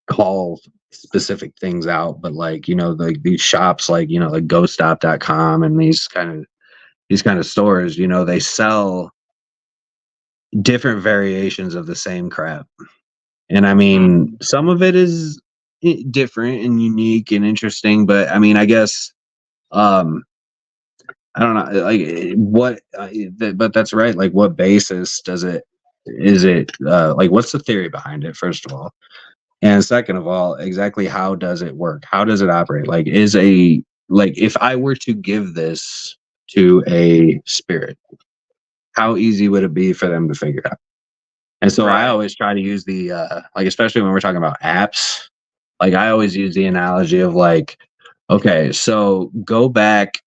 call specific things out, but, like, you know, like these shops, like, you know, like ghoststop.com and these kind of stores, you know, they sell different variations of the same crap. And I mean, Mm. some of it is different and unique and interesting, but I mean, I guess, um, I don't know, like, what, but that's right. Like, what basis is it, like, what's the theory behind it, first of all? And second of all, exactly how does it work? How does it operate? Like, if I were to give this to a spirit, how easy would it be for them to figure out? And so I Right. always try to use the, like, especially when we're talking about apps, like, I always use the analogy of, like, okay, so go back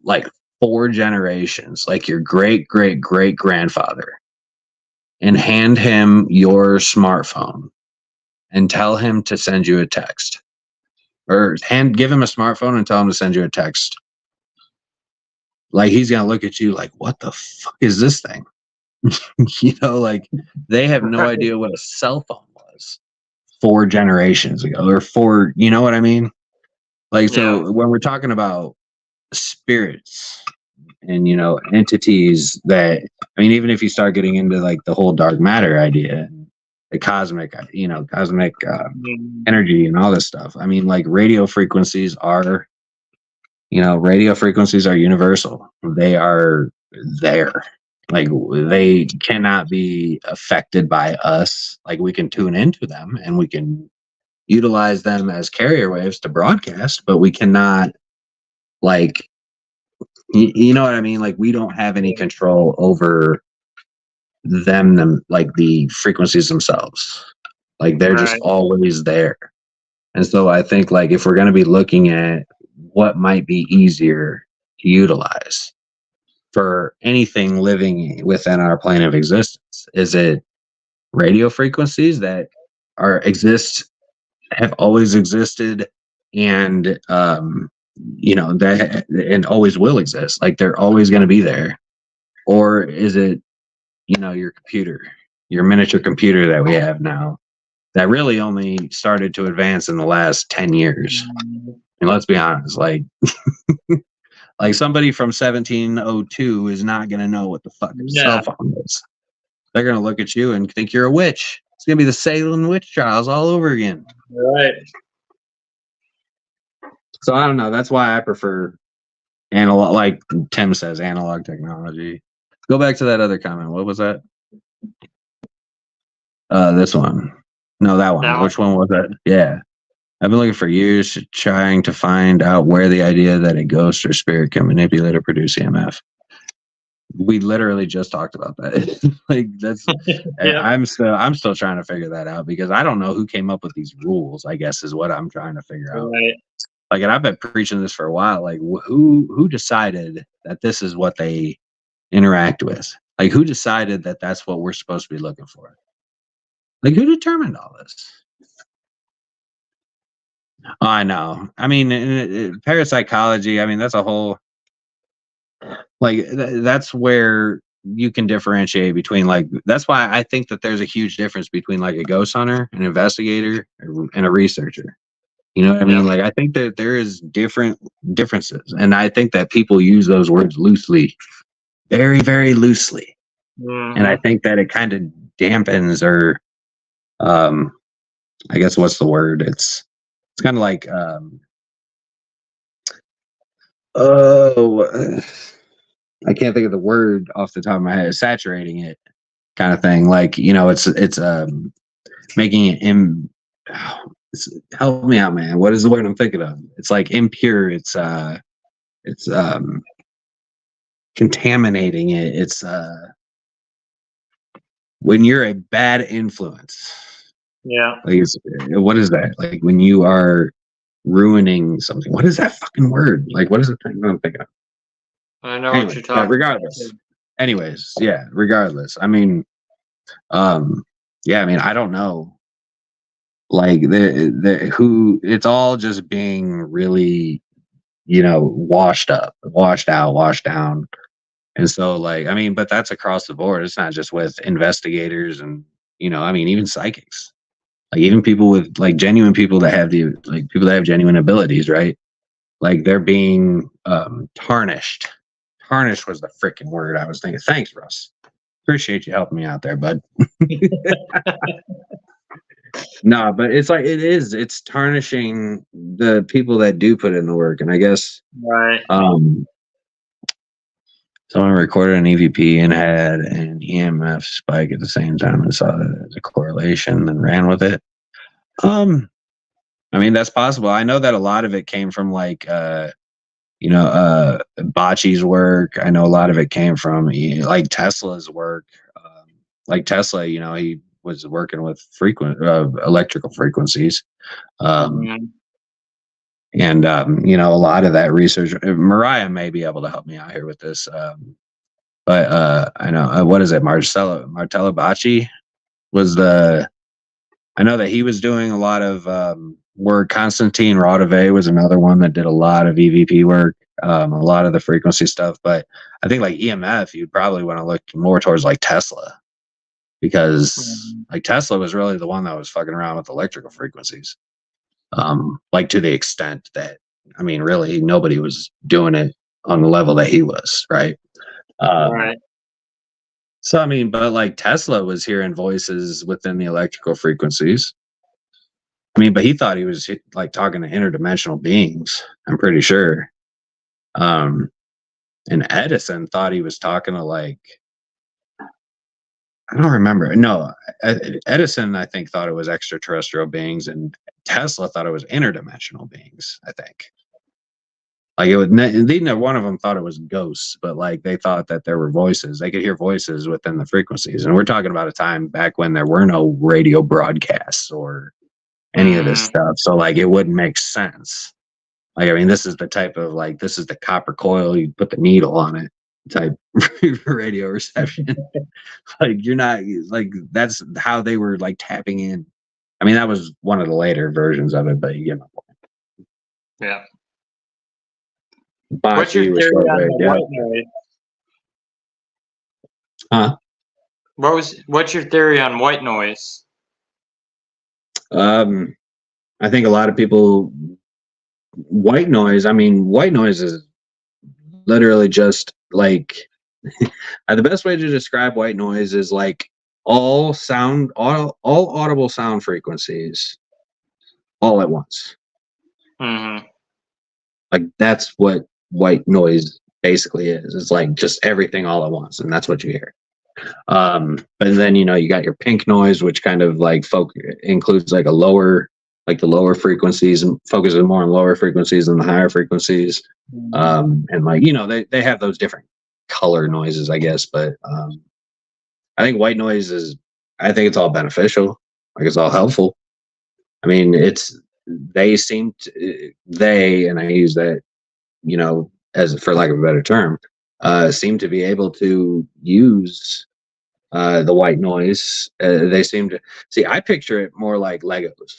like 4 generations, like your great great great grandfather, and hand him your smartphone and tell him to send you a text, or give him a smartphone and tell him to send you a text. Like, he's gonna look at you like, what the fuck is this thing? You know, like, they have no Right. idea what a cell phone was 4 generations ago, or four, you know what I mean? Like, Yeah. so when we're talking about spirits and, you know, entities that, I mean, even if you start getting into like the whole dark matter idea, the cosmic, energy and all this stuff. I mean, like radio frequencies are universal. They are there. Like they cannot be affected by us. Like we can tune into them and we can utilize them as carrier waves to broadcast, but we cannot, like, you know what I mean? Like we don't have any control over them like the frequencies themselves. Like they're just always there. And so I think, like, if we're going to be looking at what might be easier to utilize for anything living within our plane of existence, is it radio frequencies that have always existed and that and always will exist, like they're always going to be there? Or is it your miniature computer that we have now that really only started to advance in the last 10 years? And let's be honest, like like somebody from 1702 is not going to know what the fuck a cell phone is. They're going to look at you and think you're a witch. It's going to be the Salem witch trials all over again. Right. So I don't know. That's why I prefer analog, like Tim says, analog technology. Go back to that other comment. What was that? This one. No, that one. Which one was that? Yeah. I've been looking for years trying to find out where the idea that a ghost or spirit can manipulate or produce EMF. We literally just talked about that. Like that's I'm still trying to figure that out because I don't know who came up with these rules, I guess is what I'm trying to figure out. Right. Like, and I've been preaching this for a while. Like who decided that this is what they interact with? Like who decided that that's what we're supposed to be looking for? Like who determined all this? Oh, I know. I mean, parapsychology, I mean, that's a whole, like, that's where you can differentiate between, like, that's why I think that there's a huge difference between, like, a ghost hunter, an investigator, and a researcher. You know what I mean? Like, I think that there is differences. And I think that people use those words loosely, very, very loosely. And I think that it kind of dampens or, I guess what's the word? It's kind of like, I can't think of the word off the top of my head. Saturating it, kind of thing. Like it's making it help me out, man. What is the word I'm thinking of? It's like impure. It's contaminating it. It's when you're a bad influence. Yeah. Like what is that? Like when you are ruining something. What is that fucking word? Like what is the thing I'm thinking of? I know what you're talking about. Regardless. Anyways, regardless. I mean, I mean, I don't know. Like it's all just being really, washed up, washed out, washed down. And so, like, I mean, but that's across the board. It's not just with investigators and, I mean, even psychics. Like even people with like genuine people that have people that have genuine abilities, right? Like they're being tarnished. Tarnished was the freaking word I was thinking. Thanks, Russ. Appreciate you helping me out there, bud. No, but it's like it's tarnishing the people that do put in the work. And I guess someone recorded an EVP and had an EMF spike at the same time and saw that as a correlation and ran with it. I mean, that's possible. I know that a lot of it came from like Bocce's work. I know a lot of it came from like Tesla's work. Like Tesla, he was working with electrical frequencies. And a lot of that research, Mariah may be able to help me out here with this. But I know, what is it? Martello Bocce was I know that he was doing a lot of work. Constantine Rodave was another one that did a lot of EVP work, a lot of the frequency stuff. But I think like EMF, you'd probably want to look more towards like Tesla, because like Tesla was really the one that was fucking around with electrical frequencies. Like to the extent that, I mean, really nobody was doing it on the level that he was, right? So, I mean, but like Tesla was hearing voices within the electrical frequencies. I mean, but he thought he was like talking to interdimensional beings. I'm pretty sure. And Edison thought he was talking to like, I don't remember. No, Edison, I think, thought it was extraterrestrial beings, and Tesla thought it was interdimensional beings, I think. Like it would, neither one of them thought it was ghosts, but like they thought that there were voices. They could hear voices within the frequencies. And we're talking about a time back when there were no radio broadcasts or any of this stuff. So like it wouldn't make sense. Like, I mean, this is the type of like, this is the copper coil, you put the needle on it type radio reception. Like you're not like, that's how they were like tapping in. I mean, that was one of the later versions of it, but you get my point. Yeah. What's your theory on the white noise? Huh? What's your theory on white noise? I think a lot of people white noise. I mean, white noise is literally just like the best way to describe white noise is like all audible sound frequencies all at once. Mm-hmm. Like that's what white noise basically is. It's like just everything all at once, and that's what you hear. But then you got your pink noise, which kind of like includes like the lower frequencies and focuses more on lower frequencies than the higher frequencies. And like they have those different color noises, I guess. But I think white noise I think it's all beneficial. Like it's all helpful. I mean, and I use that, as for lack of a better term, seem to be able to use the white noise. They seem to see. I picture it more like Legos,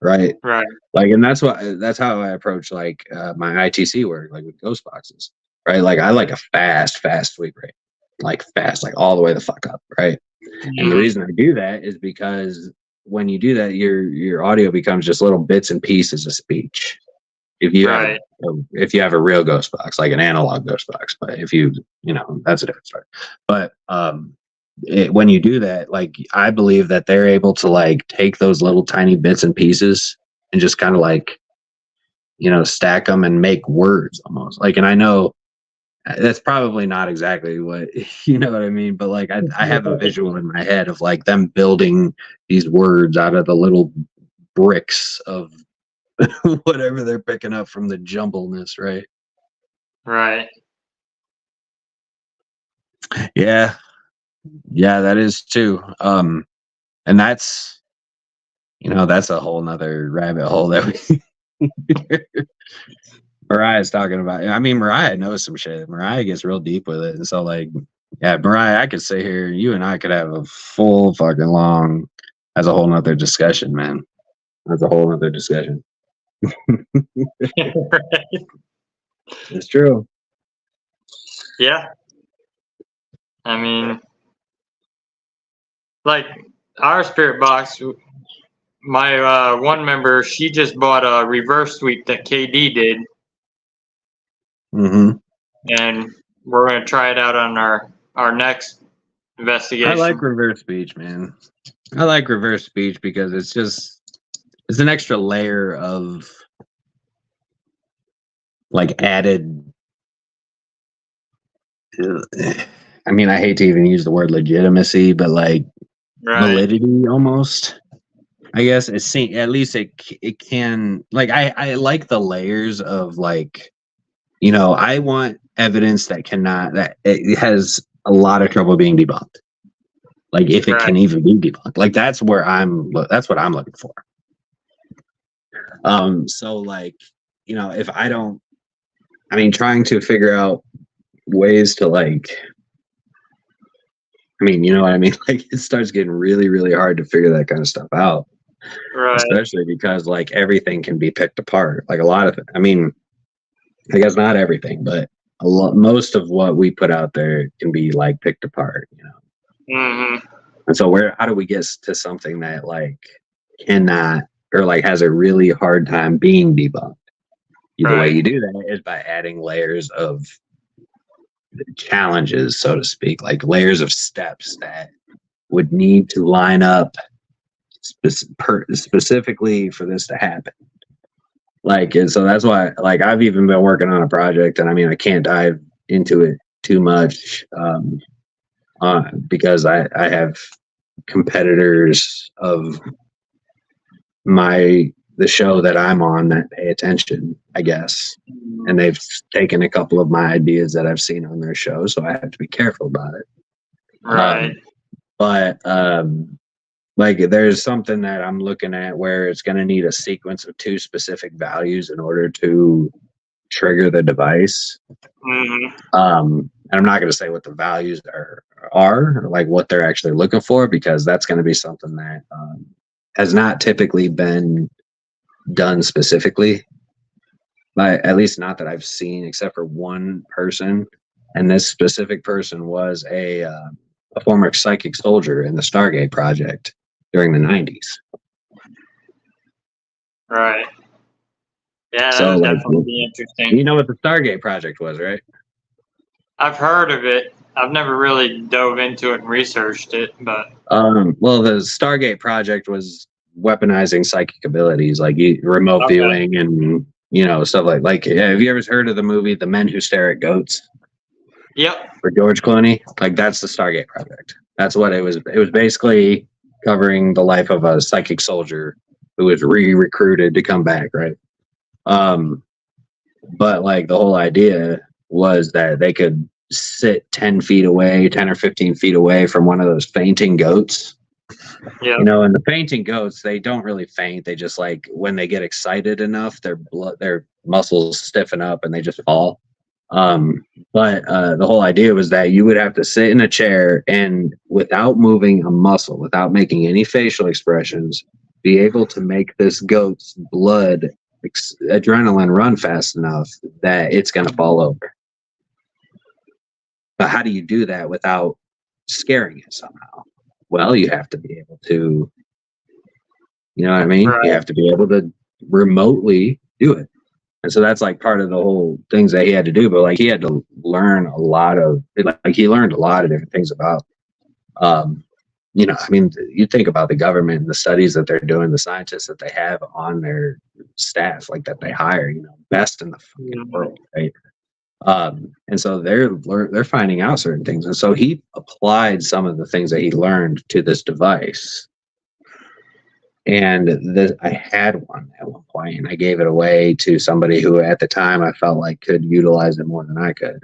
right? Right. Like, and that's how I approach like my ITC work, like with ghost boxes, right? Like I like a fast sweep rate, like fast, like all the way the fuck up, right? Mm-hmm. And the reason I do that is because when you do that, your audio becomes just little bits and pieces of speech. If you have a real ghost box, like an analog ghost box, but if that's a different story. But when you do that, like I believe that they're able to like take those little tiny bits and pieces and just kind of like stack them and make words almost. Like, and I know that's probably not exactly what what I mean, but like I have a visual in my head of like them building these words out of the little bricks of whatever they're picking up from the jumbleness, right? Right. Yeah, that is too. And that's a whole nother rabbit hole that Mariah's talking about. I mean, Mariah knows some shit. Mariah gets real deep with it, and so like, yeah, Mariah, I could sit here, you and I could have a full fucking long. That's a whole nother discussion, man. That's a whole nother discussion. Right. It's true. Yeah. I mean, like our spirit box, my one member, she just bought a reverse sweep that KD did. Mm-hmm. And we're going to try it out on our next investigation. I like reverse speech, man. I like reverse speech because it's an extra layer of like added. I mean, I hate to even use the word legitimacy, but like validity almost. I guess at least it can, like, I like the layers of like, I want evidence that it has a lot of trouble being debunked. Like if it can even be debunked, like that's what I'm looking for. So like, if trying to figure out ways to like, you know what I mean? Like it starts getting really, really hard to figure that kind of stuff out. Right. Especially because like everything can be picked apart. Like a lot of it. I guess not everything, but most of what we put out there can be like picked apart, Mm-hmm. And so how do we get to something that like cannot or like has a really hard time being debunked? The way you do that is by adding layers of challenges, so to speak, like layers of steps that would need to line up specifically for this to happen. Like, and so that's why, like, I've even been working on a project, and I mean, I can't dive into it too much because I have competitors of the show that I'm on that pay attention, I guess, and they've taken a couple of my ideas that I've seen on their show, so I have to be careful about it. Right. But like, there's something that I'm looking at where it's going to need a sequence of 2 specific values in order to trigger the device. Mm-hmm. And I'm not going to say what the values are, like what they're actually looking for, because that's going to be something that has not typically been done specifically, at least not that I've seen, except for one person. And this specific person was a former psychic soldier in the Stargate Project during the 90s. Right. Yeah, So, that would like, definitely be interesting. you know what the Stargate Project was, right? I've heard of it. I've never really dove into it and researched it, but Well, the Stargate Project was weaponizing psychic abilities, like remote Okay. viewing and stuff like. Have you ever heard of the movie The Men Who Stare at Goats? Yep. For George Clooney? Like, that's the Stargate Project. That's what it was. It was basically covering the life of a psychic soldier who was re-recruited to come back, right? But like, the whole idea was that they could sit 10 feet away, 10 or 15 feet away from one of those fainting goats. Yeah. And the fainting goats, they don't really faint. They just, like, when they get excited enough, their muscles stiffen up and they just fall. But the whole idea was that you would have to sit in a chair and, without moving a muscle, without making any facial expressions, be able to make this goat's blood adrenaline run fast enough that it's going to fall over. But how do you do that without scaring it somehow? Well, you have to be able to, you know what I mean? Right. You have to be able to remotely do it. And so that's like part of the whole things that he had to do. But like, he had to learn a lot of, like, he learned a lot of different things about, I mean, you think about the government and the studies that they're doing, the scientists that they have on their staff, like, that they hire, best in the fucking world, right? And so they're finding out certain things. And so he applied some of the things that he learned to this device. And I had one at one point, and I gave it away to somebody who at the time I felt like could utilize it more than I could.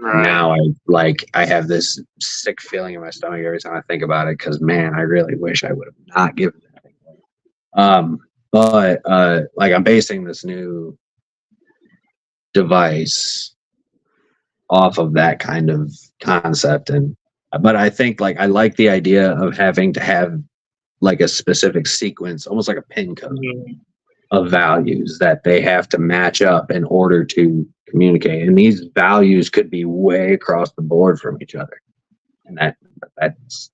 Right. Now I have this sick feeling in my stomach every time I think about it, because, man, I really wish I would have not given that away. But like, I'm basing this new device off of that kind of concept, but I think, like, I like the idea of having to have, like, a specific sequence, almost like a pin code of values that they have to match up in order to communicate. And these values could be way across the board from each other. And that's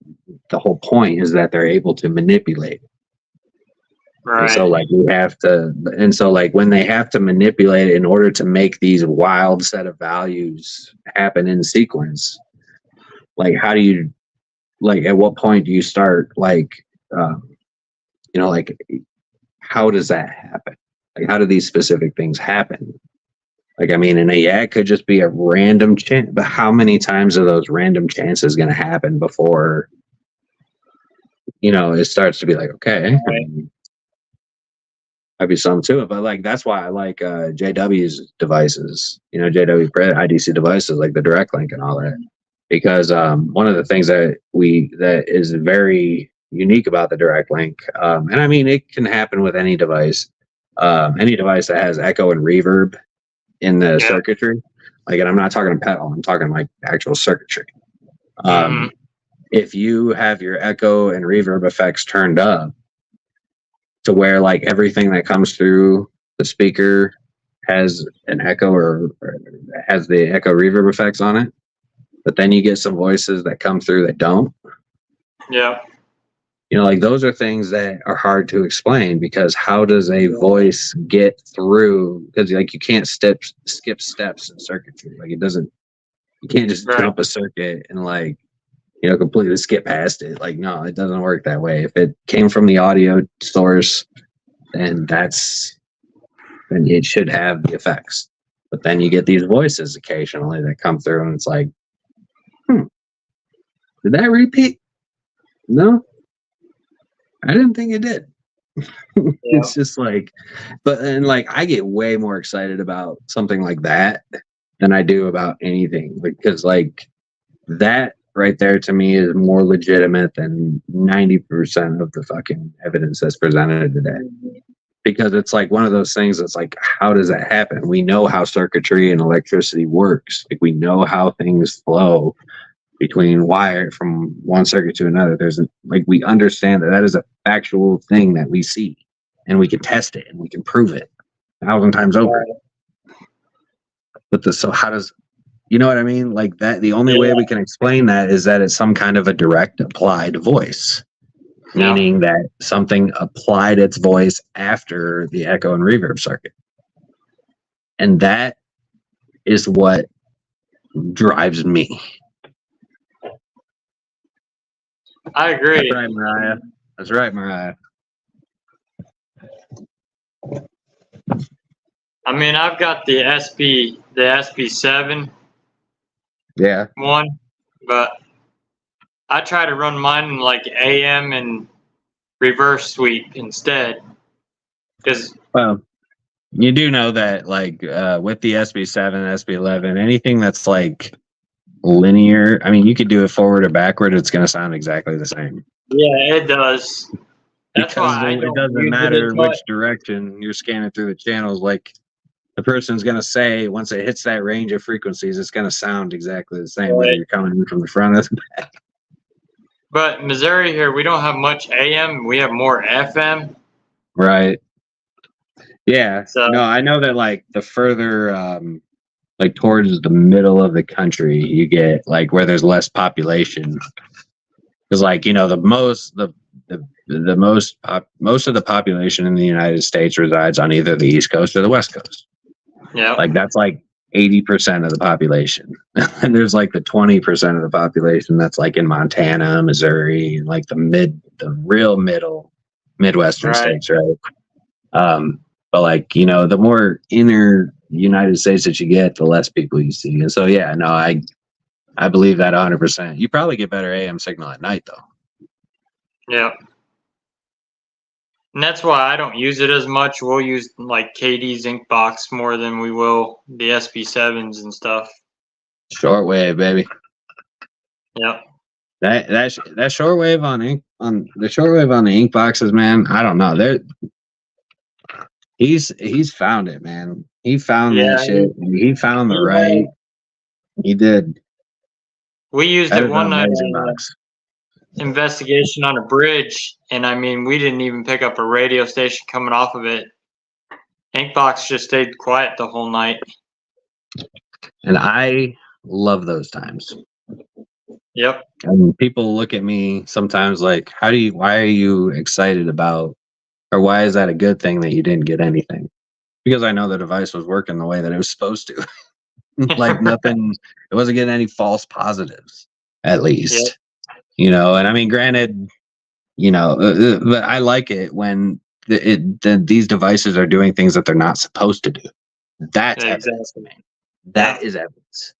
the whole point, is that they're able to manipulate it. Right. And so, like, when they have to manipulate it in order to make these wild set of values happen in sequence, like, how do you, like, at what point do you start, like, like, how does that happen? Like, how do these specific things happen? Like, I mean, it could just be a random chance, but how many times are those random chances going to happen before, it starts to be like, okay, Right. might be something to it. But, like, that's why I like JW's devices, JW IDC devices, like the direct link and all that, because one of the things that is very unique about the direct link, and I mean, it can happen with any device that has echo and reverb in the circuitry. Like, and I'm not talking pedal, I'm talking like actual circuitry. If you have your echo and reverb effects turned up to where, like, everything that comes through the speaker has an echo or has the echo reverb effects on it, but then you get some voices that come through that don't. Yeah. Like, those are things that are hard to explain, because how does a voice get through? Because, like, you can't skip steps in circuitry. Like, it doesn't, You can't just Right. jump a circuit and like, completely skip past it. Like, no, it doesn't work that way. If it came from the audio source, then it should have the effects. But then you get these voices occasionally that come through, and it's like, did that repeat? No, I didn't think it did. It's just like, I get way more excited about something like that than I do about anything, because like that right there to me is more legitimate than 90% of the fucking evidence that's presented today. Because it's like one of those things that's like, how does that happen? We know how circuitry and electricity works. Like, we know how things flow between wire from one circuit to another. We understand that is a factual thing that we see, and we can test it and we can prove it 1,000 times over. But so how does, you know what I mean? Like that, the only way we can explain that is that it's some kind of a direct applied voice. Meaning that something applied its voice after the echo and reverb circuit. And that is what drives me. I agree. That's right, Mariah. That's right, Mariah. I mean, I've got the SB7 one, but I try to run mine in like AM and reverse sweep instead. Because you do know that like with the SB7, SB11, anything that's like linear, I mean, you could do it forward or backward, it's going to sound exactly the same. Yeah, it does. That's why it doesn't matter which direction you're scanning through the channels. Like, the person's going to say, once it hits that range of frequencies, it's going to sound exactly the same, whether you're coming in from the front or the back. But Missouri here, we don't have much AM. We have more FM. Right. Yeah. So, no, I know that like the further like towards the middle of the country, you get like where there's less population. Because like, most of the population in the United States resides on either the East Coast or the West Coast. Yeah. Like that's like 80% of the population. And there's like the 20% of the population that's like in Montana, Missouri, like the real Midwestern states, right? But like, the more inner United States that you get, the less people you see. And so, yeah, no, I believe that 100%. You probably get better AM signal at night, though. Yeah. And that's why I don't use it as much. We'll use like KD's Inkbox more than we will the SB7s and stuff. Shortwave, baby. Yep. That shortwave on the shortwave on the ink boxes, man. I don't know. He's found it, man. He found that shit. He found the right. He did. We used it one night on investigation on a bridge, and I mean, we didn't even pick up a radio station coming off of it. Inkbox just stayed quiet the whole night. And I love those times. Yep. And people look at me sometimes like, why are you excited about, or why is that a good thing that you didn't get anything? Because I know the device was working the way that it was supposed to. Like nothing, it wasn't getting any false positives, at least. Yep. And I mean, granted, but I like it when these devices are doing things that they're not supposed to do. That's evidence to me. That is evidence.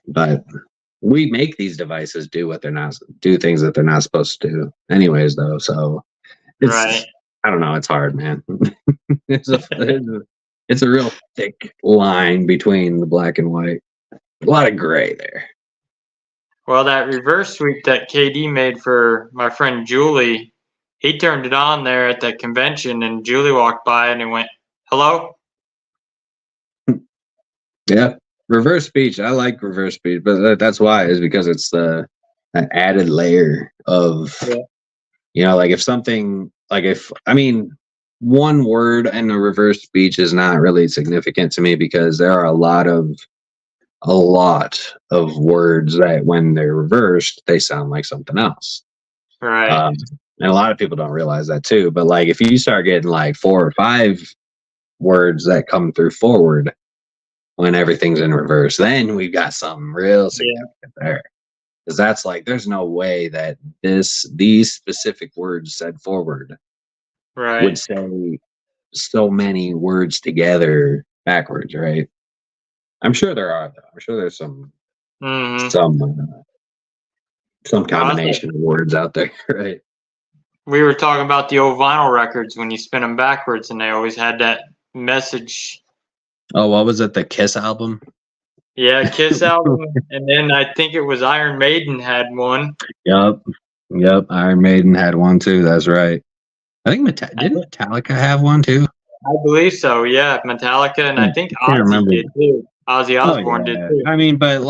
But we make these devices do things that they're not supposed to do anyways, though. So I don't know. It's hard, man. It's a real thick line between the black and white. A lot of gray there. Well, that reverse sweep that KD made for my friend Julie, he turned it on there at that convention, and Julie walked by and he went, "Hello?" Yeah. Reverse speech. I like reverse speech, but that's why, is because it's an added layer of, like if something, one word in a reverse speech is not really significant to me, because there are a lot of words that when they're reversed, they sound like something else. Right. And a lot of people don't realize that too. But like if you start getting like 4 or 5 words that come through forward, when everything's in reverse. Then we've got something real significant there. Because that's like, there's no way that these specific words said forward would Right. say so many words together backwards, right? I'm sure there are, though. I'm sure there's some Mm-hmm. some some Also, combination of words out there, right? we were talking about the old vinyl records when you spin them backwards, and they always had that message. Oh, what was it? The Kiss album? Yeah, Kiss album, and then I think it was Iron Maiden had one. Yep. Yep. Iron Maiden had one too. That's right. I think didn't Metallica have one too? I believe so. Yeah, Metallica, and I think Can't Ozzy remember. did too. Ozzy Oh Osbourne did yeah. too. I mean, but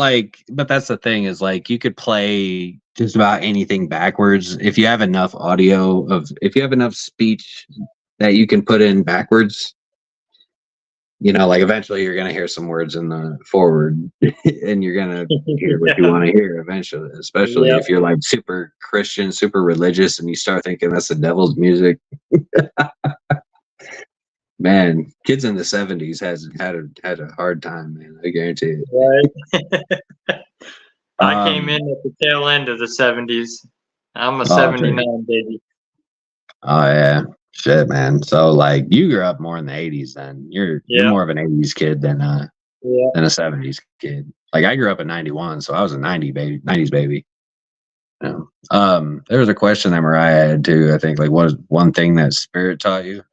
that's the thing is like you could play just about anything backwards if you have enough if you have enough speech that you can put in backwards. You know, like eventually you're gonna hear some words in the forward, and you're gonna hear what you Yeah. want to hear eventually. Especially Yep. if you're like super Christian, super religious, and you start thinking that's the devil's music. Man, kids in the '70s has had a hard time, man. I guarantee it. Right. I came Um, in at the tail end of the 70s. I'm a oh, okay. 79 baby. Oh yeah, shit, man. So like, you grew up more in the '80s, then you're Yeah. more of an '80s kid Yeah. than a '70s kid. Like I grew up in '91, so I was a '90s baby. Yeah. There was a question that Mariah had too. I think like, what is one thing that spirit taught you,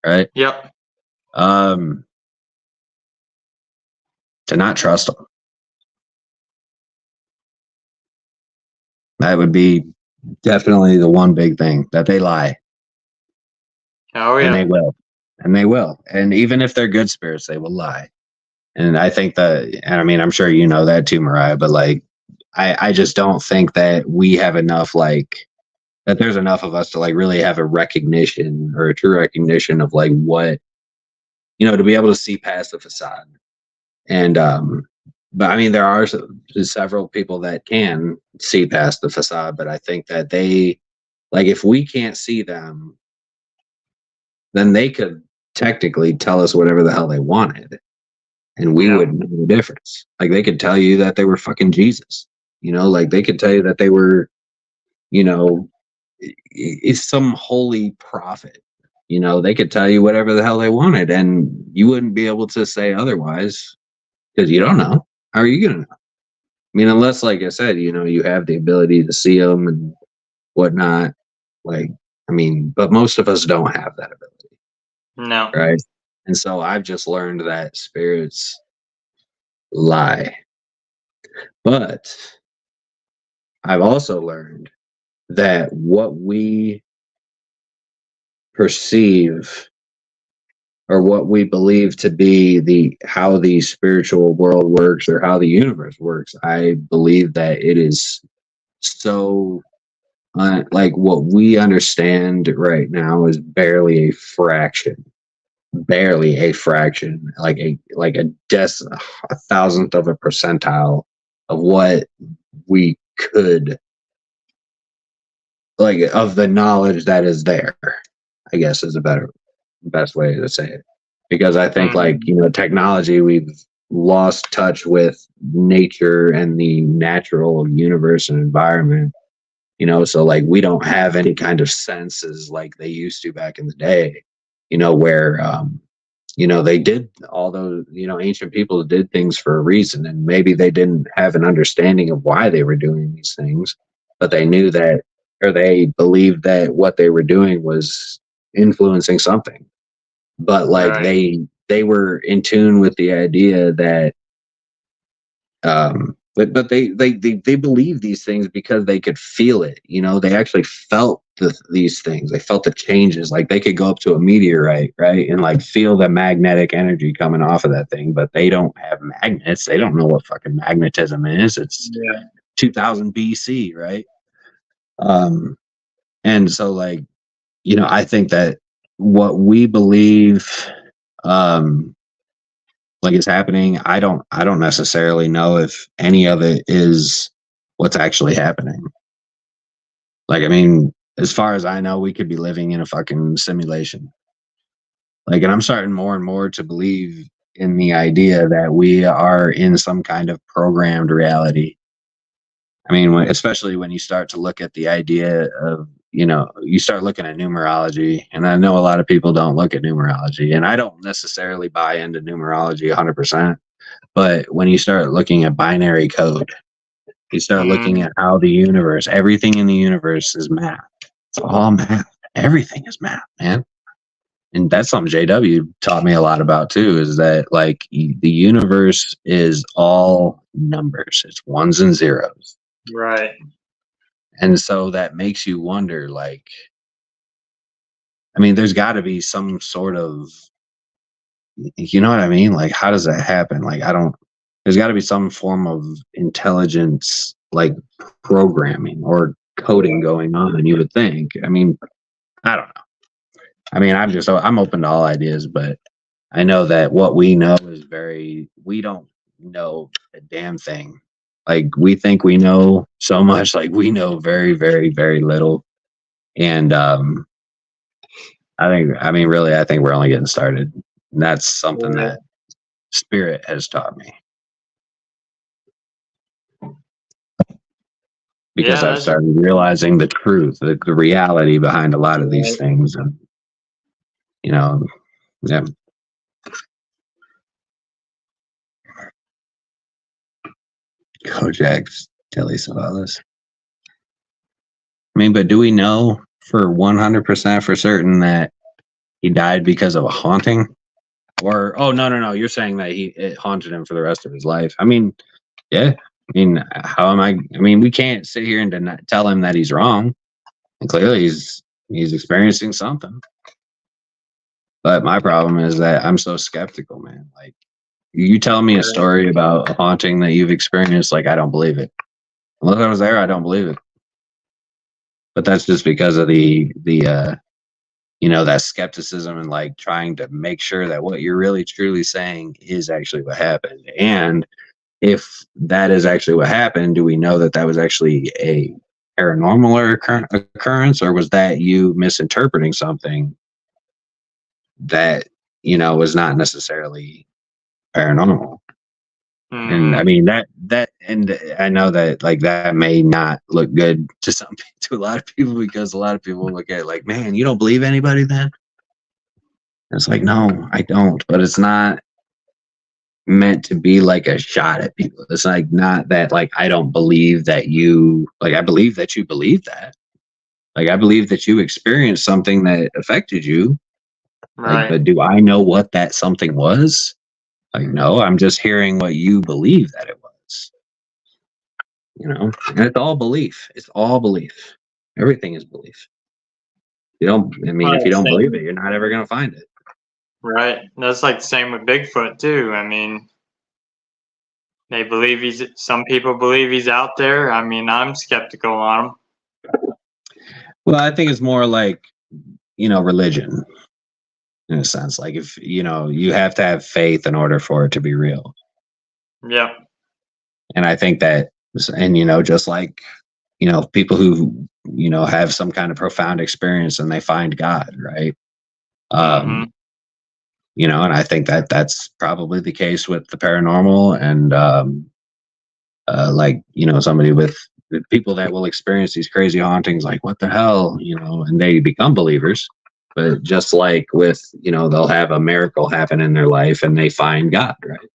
right? Yep. Um, to not trust them. That would be definitely the one big thing, that they lie. Oh And yeah. they will. And they will. And even if they're good spirits, they will lie. And I think and I mean, I'm sure you know that too, Mariah, but like, I just don't think that we have enough, like, that there's enough of us to like really have a recognition or a true recognition of like what, to be able to see past the facade. And, but I mean, there are several people that can see past the facade, but I think that like, if we can't see them, then they could technically tell us whatever the hell they wanted, and we Yep. wouldn't know the difference. Like they could tell you that they were fucking Jesus, like they could tell you that they were, you know, is some holy prophet. They could tell you whatever the hell they wanted, and you wouldn't be able to say otherwise because you don't know. How are you gonna know? I mean, unless, like I said, you have the ability to see them and whatnot. Like, I mean, but most of us don't have that ability, No. right? And so I've just learned that spirits lie. But I've also learned that what we perceive or what we believe to be how the spiritual world works or how the universe works, I believe that it is so like what we understand right now is barely a fraction, like a thousandth of a percentile of what we could, like, of the knowledge that is there, I guess is a best way to say it. Because I think, like, technology, we've lost touch with nature and the natural universe and environment. So like we don't have any kind of senses like they used to back in the day, where they did all those, ancient people did things for a reason, and maybe they didn't have an understanding of why they were doing these things, but they knew that, or they believed that what they were doing was influencing something. But like Right. they were in tune with the idea that but they believe these things because they could feel it. They actually felt these things. They felt the changes. Like they could go up to a meteorite, right, and like feel the magnetic energy coming off of that thing. But they don't have magnets. They don't know what fucking magnetism is. It's Yeah. 2000 BC, right? And so like, I think that what we believe, um like, is happening, I don't necessarily know if any of it is what's actually happening. Like, I mean, as far as I know, we could be living in a fucking simulation. Like, and I'm starting more and more to believe in the idea that we are in some kind of programmed reality. I mean, especially when you start to look at the idea of, you start looking at numerology, and I know a lot of people don't look at numerology, and I don't necessarily buy into numerology 100%. But when you start looking at binary code, you start looking at how the universe, everything in the universe is math. It's all math. Everything is math, man. And that's something JW taught me a lot about too, is that like the universe is all numbers. It's ones and zeros. Right. And so that makes you wonder, like, I mean, there's got to be some sort of, you know what I mean? Like, how does that happen? Like, there's got to be some form of intelligence, like programming or coding going on, you would think. I mean, I don't know. I mean, I'm open to all ideas, but I know that what we know is we don't know a damn thing. Like, we think we know so much, like we know very, very, very little. And really, I think we're only getting started. And that's something that Spirit has taught me. Because I've started realizing the truth, the reality behind a lot of these things. And, yeah. Kojak's Telly Savalas. I mean, but do we know for 100% for certain that he died because of a haunting? Or, oh, no, you're saying that it haunted him for the rest of his life. I mean, yeah. I mean, we can't sit here and tell him that he's wrong. And clearly he's experiencing something. But my problem is that I'm so skeptical, man. Like, you tell me a story about a haunting that you've experienced, like, I don't believe it. Unless I was there, I don't believe it. But that's just because of that skepticism and like trying to make sure that what you're really truly saying is actually what happened. And if that is actually what happened, do we know that that was actually a paranormal occurrence, or was that you misinterpreting something that, was not necessarily paranormal? And I mean and I know that like that may not look good to a lot of people, because a lot of people look at it like, man, you don't believe anybody then? And it's like, no, I don't. But it's not meant to be like a shot at people. It's like not that like I don't believe that I believe that you believe that. Like, I believe that you experienced something that affected you. Right. Like, but do I know what that something was? Like, no, I'm just hearing what you believe that it was. And it's all belief. It's all belief. Everything is belief. If you don't believe it, you're not ever going to find it. Right. That's like the same with Bigfoot too. I mean, some people believe he's out there. I mean, I'm skeptical on him. Well, I think it's more like, religion. In a sense, like, if you have to have faith in order for it to be real. Yeah. And I think that, and just like people who have some kind of profound experience and they find God, right? And I think that that's probably the case with the paranormal, and somebody with people that will experience these crazy hauntings, like, what the hell, and they become believers. But just like with, they'll have a miracle happen in their life and they find God, right?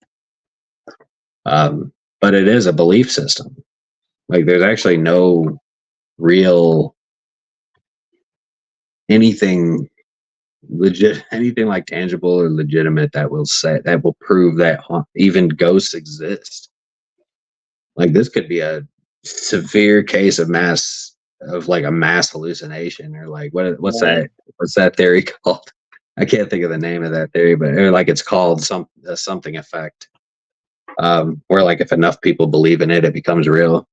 But it is a belief system. Like, there's actually no real anything like tangible or legitimate that will prove that even ghosts exist. Like, this could be a severe case of a mass hallucination, or like what's that theory called? I can't think of the name of that theory, but it's called something effect, where like if enough people believe in it, it becomes real.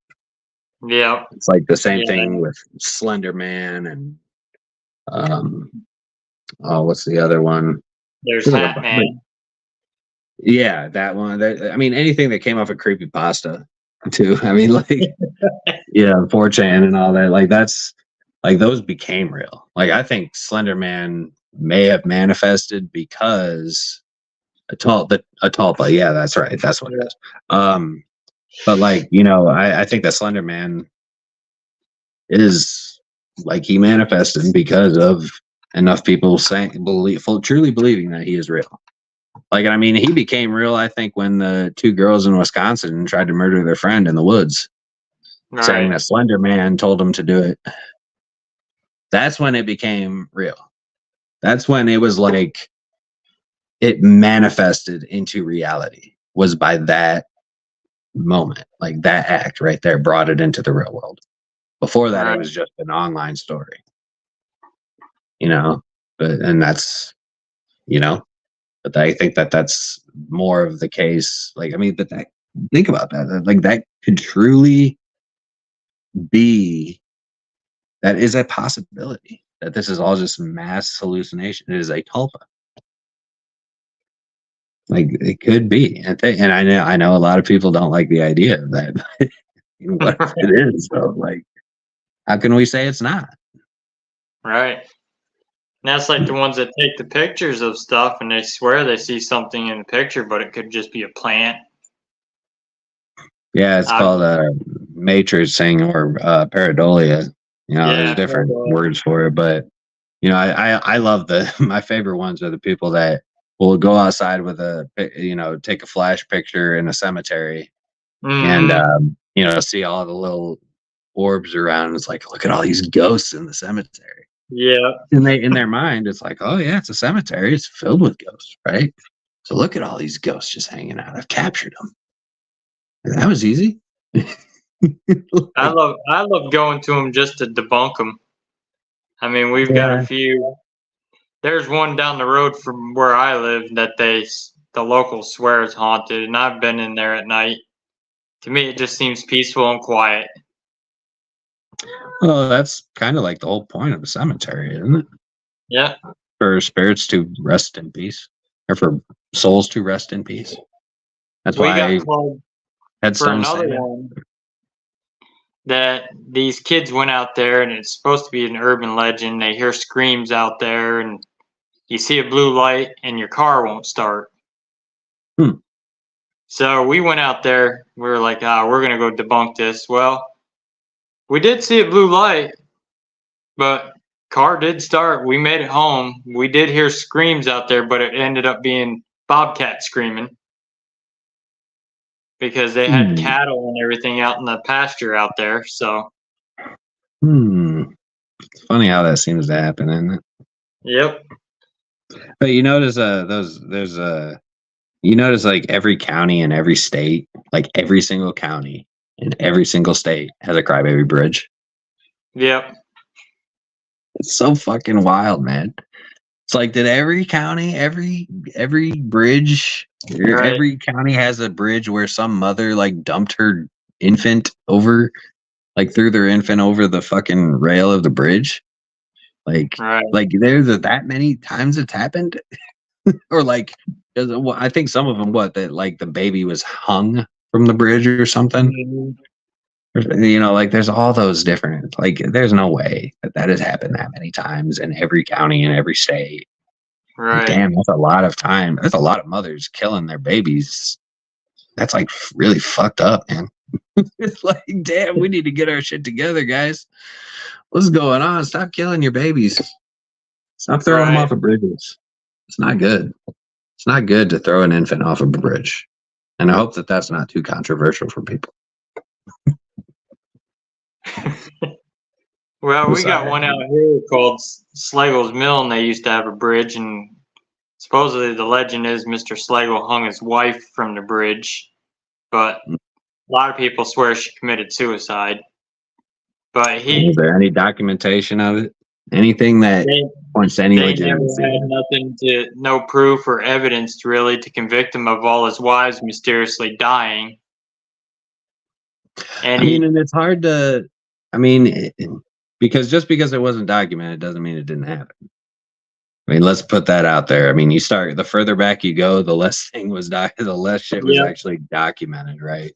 Yeah, it's like the same thing with Slender Man and what's the other one? There's Hat Man. Yeah, that one. I mean, anything that came off of creepypasta too. I mean, like, 4chan and all that. Like, that's like, those became real. Like, I think Slender Man may have manifested because Atalpa. Yeah, that's right. That's what it is. But like, I think that Slender Man is like he manifested because of enough people truly believing that he is real. Like, I mean, he became real, I think, when the two girls in Wisconsin tried to murder their friend in the woods, saying that Slender Man told them to do it. That's when it became real. That's when it was like it manifested into reality, was by that moment. Like that act right there brought it into the real world. Before that, it was just an online story, and that's, but I think that that's more of the case. Like, I mean, but think about that. Like, that could truly be, that is a possibility, that this is all just mass hallucination. It is a tulpa. Like, it could be. And I know a lot of people don't like the idea of that. But what if it is, though? Like, how can we say it's not? Right. And that's like the ones that take the pictures of stuff and they swear they see something in the picture, but it could just be a plant. Yeah, it's called matrixing or pareidolia. There's different words for it, but I love my favorite ones are the people that will go outside with take a flash picture in a cemetery and see all the little orbs around. It's like, look at all these ghosts in the cemetery. Yeah. And in their mind, it's like, oh yeah, it's a cemetery. It's filled with ghosts, right? So look at all these ghosts just hanging out. I've captured them. And that was easy. I love going to them just to debunk them. I mean, we've got a few. There's one down the road from where I live that the locals swear is haunted, and I've been in there at night. To me, it just seems peaceful and quiet. Well, that's kind of like the whole point of a cemetery, isn't it? Yeah. For spirits to rest in peace, or for souls to rest in peace. That's why I had for another one that these kids went out there, and it's supposed to be an urban legend. They hear screams out there, and you see a blue light, and your car won't start. So we went out there. We were like, we're going to go debunk this. Well, we did see a blue light, but car did start. We made it home. We did hear screams out there, but it ended up being bobcat screaming because they had cattle and everything out in the pasture out there. So, it's funny how that seems to happen, isn't it? Yep. But you notice you notice like every county in every state, like every single county in every single state has a crybaby bridge. Yep. It's so fucking wild, man. It's like, did every county, every bridge, every county has a bridge where some mother like dumped her infant over, like threw their infant over the fucking rail of the bridge? Like there's that many times it's happened? Or like, I think some of them, that like the baby was hung from the bridge or something. Like there's all those different, like there's no way that has happened that many times in every county in every state. Right. Like, damn, that's a lot of time. That's a lot of mothers killing their babies. That's like really fucked up, man. It's like, damn, we need to get our shit together, guys. What's going on? Stop killing your babies. Stop throwing them off of bridges. It's not good. It's not good to throw an infant off of a bridge. And I hope that that's not too controversial for people. Well, we got one out here called Slagle's Mill, and they used to have a bridge, and supposedly the legend is Mr. Slagle hung his wife from the bridge, but a lot of people swear she committed suicide. But is there any documentation of it? Anything that points to any legitimacy? They had no proof or evidence really to convict him of all his wives mysteriously dying. And and it's hard to, because just because it wasn't documented doesn't mean it didn't happen. I mean, let's put that out there. I mean, the further back you go, the less thing was the less shit was actually documented, right?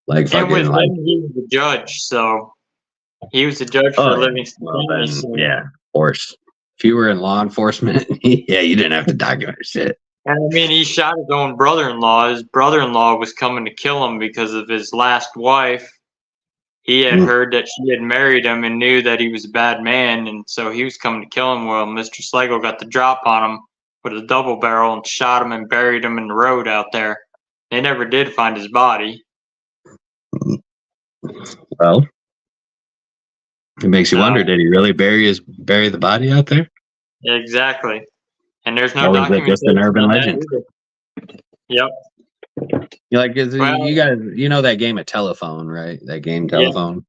Like, and with him, he was the judge, so he was the judge for Livingston. Well, then, yeah, of course. If you were in law enforcement, yeah, you didn't have to document shit. And I mean, he shot his own brother-in-law. His brother-in-law was coming to kill him because of his last wife. He had heard that she had married him and knew that he was a bad man, and so he was coming to kill him. Well, Mr. Slagle got the drop on him with a double barrel and shot him and buried him in the road out there. They never did find his body. Well, it makes you wonder, did he really bury the body out there? Exactly. And there's no Or was it just an documentation urban on that legend? either. Yep. You guys, that game of Telephone, right? That game Telephone,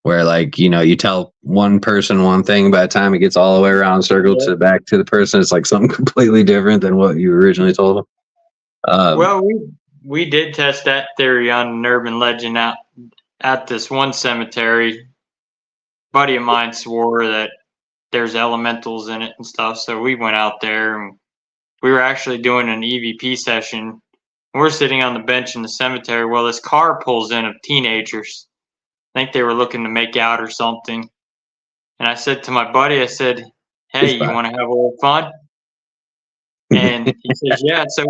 where you tell one person one thing, by the time it gets all the way around circle to back to the person, it's like something completely different than what you originally told them. Well, we did test that theory on an urban legend out at this one cemetery. A buddy of mine swore that there's elementals in it and stuff, so we went out there and we were actually doing an EVP session. We're sitting on the bench in the cemetery. Well, this car pulls in of teenagers. I think they were looking to make out or something. And I said to my buddy, I said, "Hey, you want to have a little fun?" And he says, "Yeah." So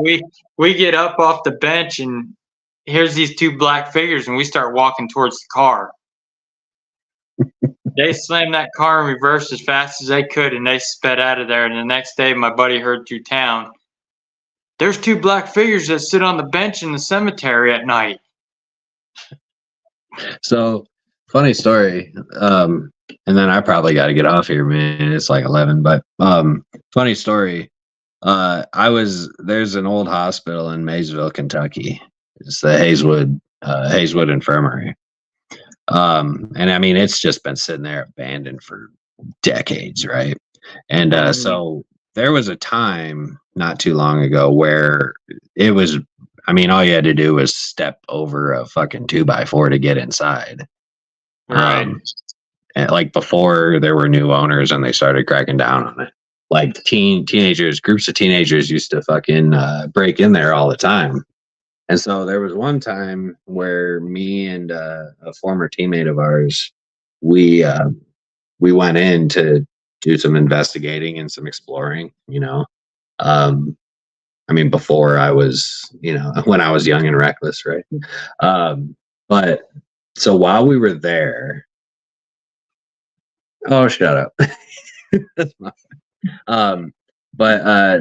we get up off the bench, and here's these two black figures, and we start walking towards the car. They slammed that car in reverse as fast as they could, and they sped out of there. And the next day, my buddy heard through town, "There's two black figures that sit on the bench in the cemetery at night." So, funny story. And then I probably got to get off here, man. It's like 11, but funny story. There's an old hospital in Maysville, Kentucky. It's the Hayeswood Infirmary. And I mean, it's just been sitting there abandoned for decades, right? And so there was a time not too long ago where it was, I mean, all you had to do was step over a fucking 2x4 to get inside. Right. And like before there were new owners and they started cracking down on it. Like groups of teenagers used to fucking break in there all the time. And so there was one time where me and a former teammate of ours, we went in to do some investigating and some exploring, I mean, before I was, when I was young and reckless, right? But so while we were there, oh, shut up. That's my,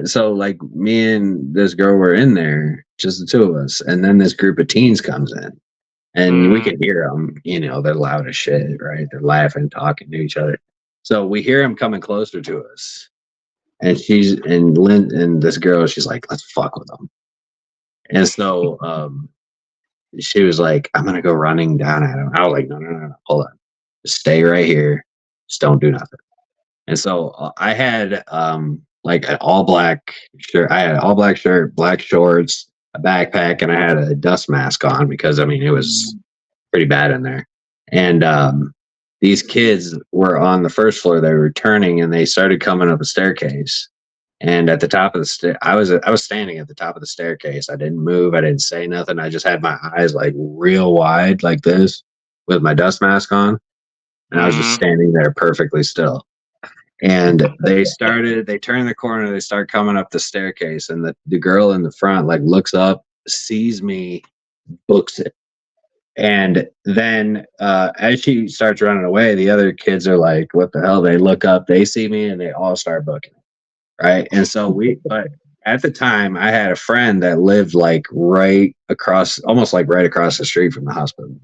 so like me and this girl were in there, just the two of us, and then this group of teens comes in, and we can hear them. They're loud as shit, right? They're laughing, talking to each other. So we hear them coming closer to us, and Lynn and this girl, she's like, "Let's fuck with them." And so she was like, "I'm gonna go running down at him." I was like, "No, hold on, just stay right here, just don't do nothing." And so I had like an all black shirt. I had an all black shirt, black shorts, a backpack, and I had a dust mask on because I mean it was pretty bad in there. And these kids were on the first floor. They were turning and they started coming up a staircase. And at the top of the I was standing at the top of the staircase. I didn't move. I didn't say nothing. I just had my eyes like real wide like this with my dust mask on. And I was just standing there perfectly still. And they turn the corner, they start coming up the staircase, and the girl in the front like looks up, sees me, books it. And then as she starts running away, the other kids are like, "What the hell?" They look up, they see me, and they all start booking it. Right. And so but at the time I had a friend that lived like almost like right across the street from the hospital.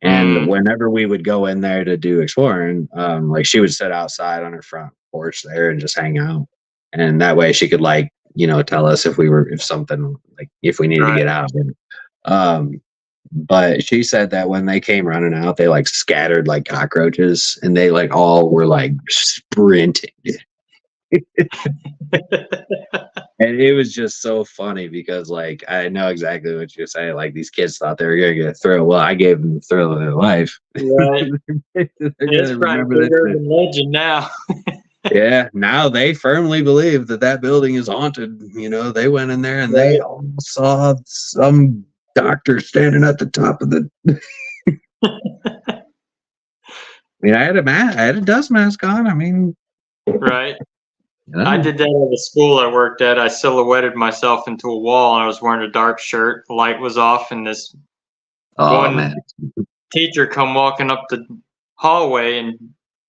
And whenever we would go in there to do exploring, like she would sit outside on her front porch there and just hang out. And that way she could tell us if we needed to get out. And, but she said that when they came running out, they like scattered like cockroaches and they like all were like sprinting. And it was just so funny because like I know exactly what you're saying. Like these kids thought they were gonna get a thrill. Well, I gave them the thrill of their life. Right. It's probably an urban legend now. Yeah, now they firmly believe that building is haunted. They went in there and they all saw some doctor standing at the top of the. I mean, I had a dust mask on. I mean, right. You know? I did that at the school I worked at. I silhouetted myself into a wall, and I was wearing a dark shirt. The light was off, and this Oh one man. teacher come walking up the hallway, and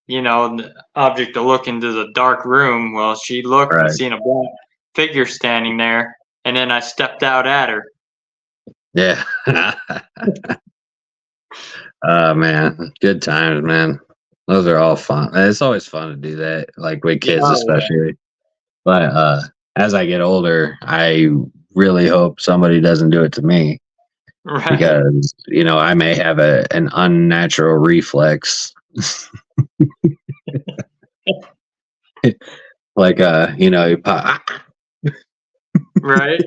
the object to look into the dark room. Well, she looked and Right. seen a black figure standing there, and then I stepped out at her. Yeah. Oh man. Good times, man. Those are all fun. It's always fun to do that, like with kids Yeah. especially. But as I get older, I really hope somebody doesn't do it to me. Right. Because I may have an unnatural reflex. Like you pop. Right.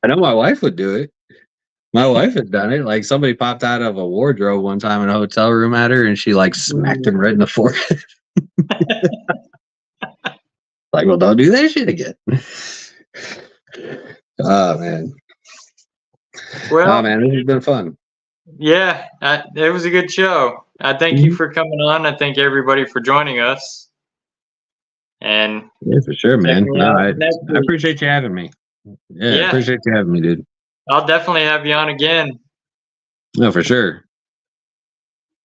I know my wife would do it. My wife had done it. Like somebody popped out of a wardrobe one time in a hotel room at her, and she like smacked him right in the forehead. Like, well, don't do that shit again. Oh man. Well, Oh man, this has been fun. yeah, it was a good show. I thank you for coming on. I thank everybody for joining us. And Yeah, for sure, man. check me No, out I next week. appreciate you having me. Yeah, I Yeah. appreciate you having me, dude. I'll definitely have you on again. No, for sure.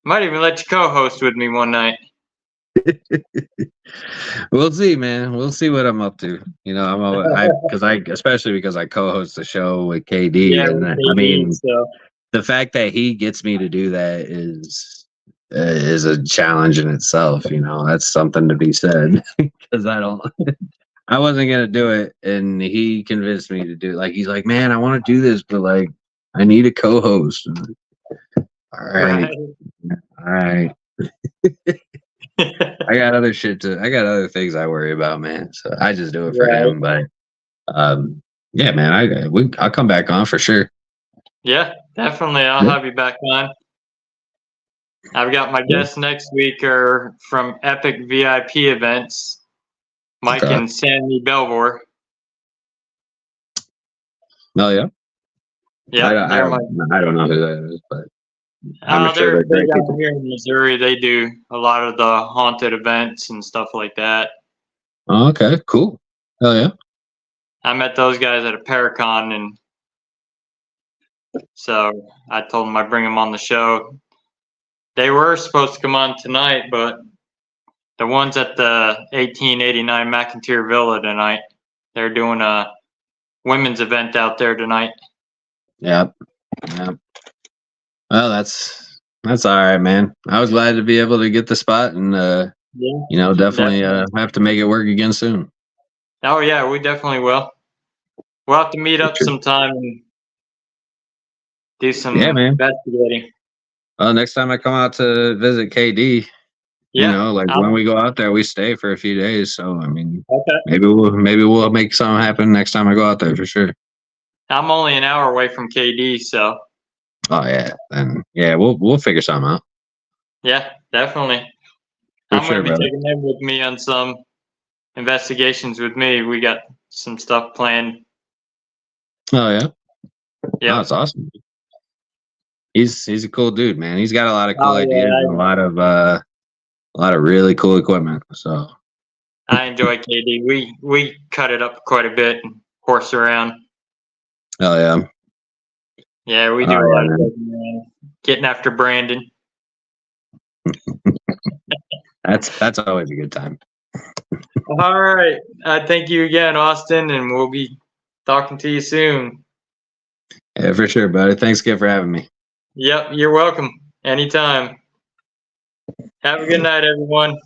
Might even let you co-host with me one night. We'll see, man. We'll see what I'm up to. Especially because I co-host the show with KD, Yeah, and with I KD, mean, so. the fact that he gets me to do that is a challenge in itself. That's something to be said because I wasn't gonna do it, and he convinced me to do it. Like he's like, man, I want to do this, but like, I need a co-host. All right, all right. I got other things I worry about, man. So I just do it for Right. him. But yeah, man, I'll come back on for sure. Yeah, definitely. I'll have you back on. I've got my guests next week are from Epic VIP Events, Mike Okay. and Sammy Belvor. Oh yeah. Yeah, I don't know who that is, but I'm sure they're they're great big out people. here in Missouri. They do a lot of the haunted events and stuff like that. Oh, okay, cool. Oh yeah. I met those guys at a Paracon, and so I told them I'd bring them on the show. They were supposed to come on tonight, but the ones at the 1889 McIntyre Villa tonight, they're doing a women's event out there tonight. Yep. Well, that's all right, man. I was glad to be able to get the spot, and definitely have to make it work again soon. Oh yeah, we definitely will. We'll have to meet up sometime and do some investigating. Well, next time I come out to visit KD, when we go out there, we stay for a few days. So I mean, okay. maybe we'll make something happen next time I go out there for sure. I'm only an hour away from KD, so. Oh yeah, then yeah, we'll figure something out. Yeah, definitely. I'm gonna be taking them with me on some investigations with me. We got some stuff planned. Oh yeah. Yeah, oh, that's awesome. He's a cool dude, man. He's got a lot of cool ideas and a lot of really cool equipment. So I enjoy KD. We cut it up quite a bit and horse around. Oh yeah. Yeah, we do a lot of getting after Brandon. That's always a good time. All right. Thank you again, Austin, and we'll be talking to you soon. Yeah, for sure, buddy. Thanks again for having me. Yep, you're welcome. Anytime. Have a good night, everyone.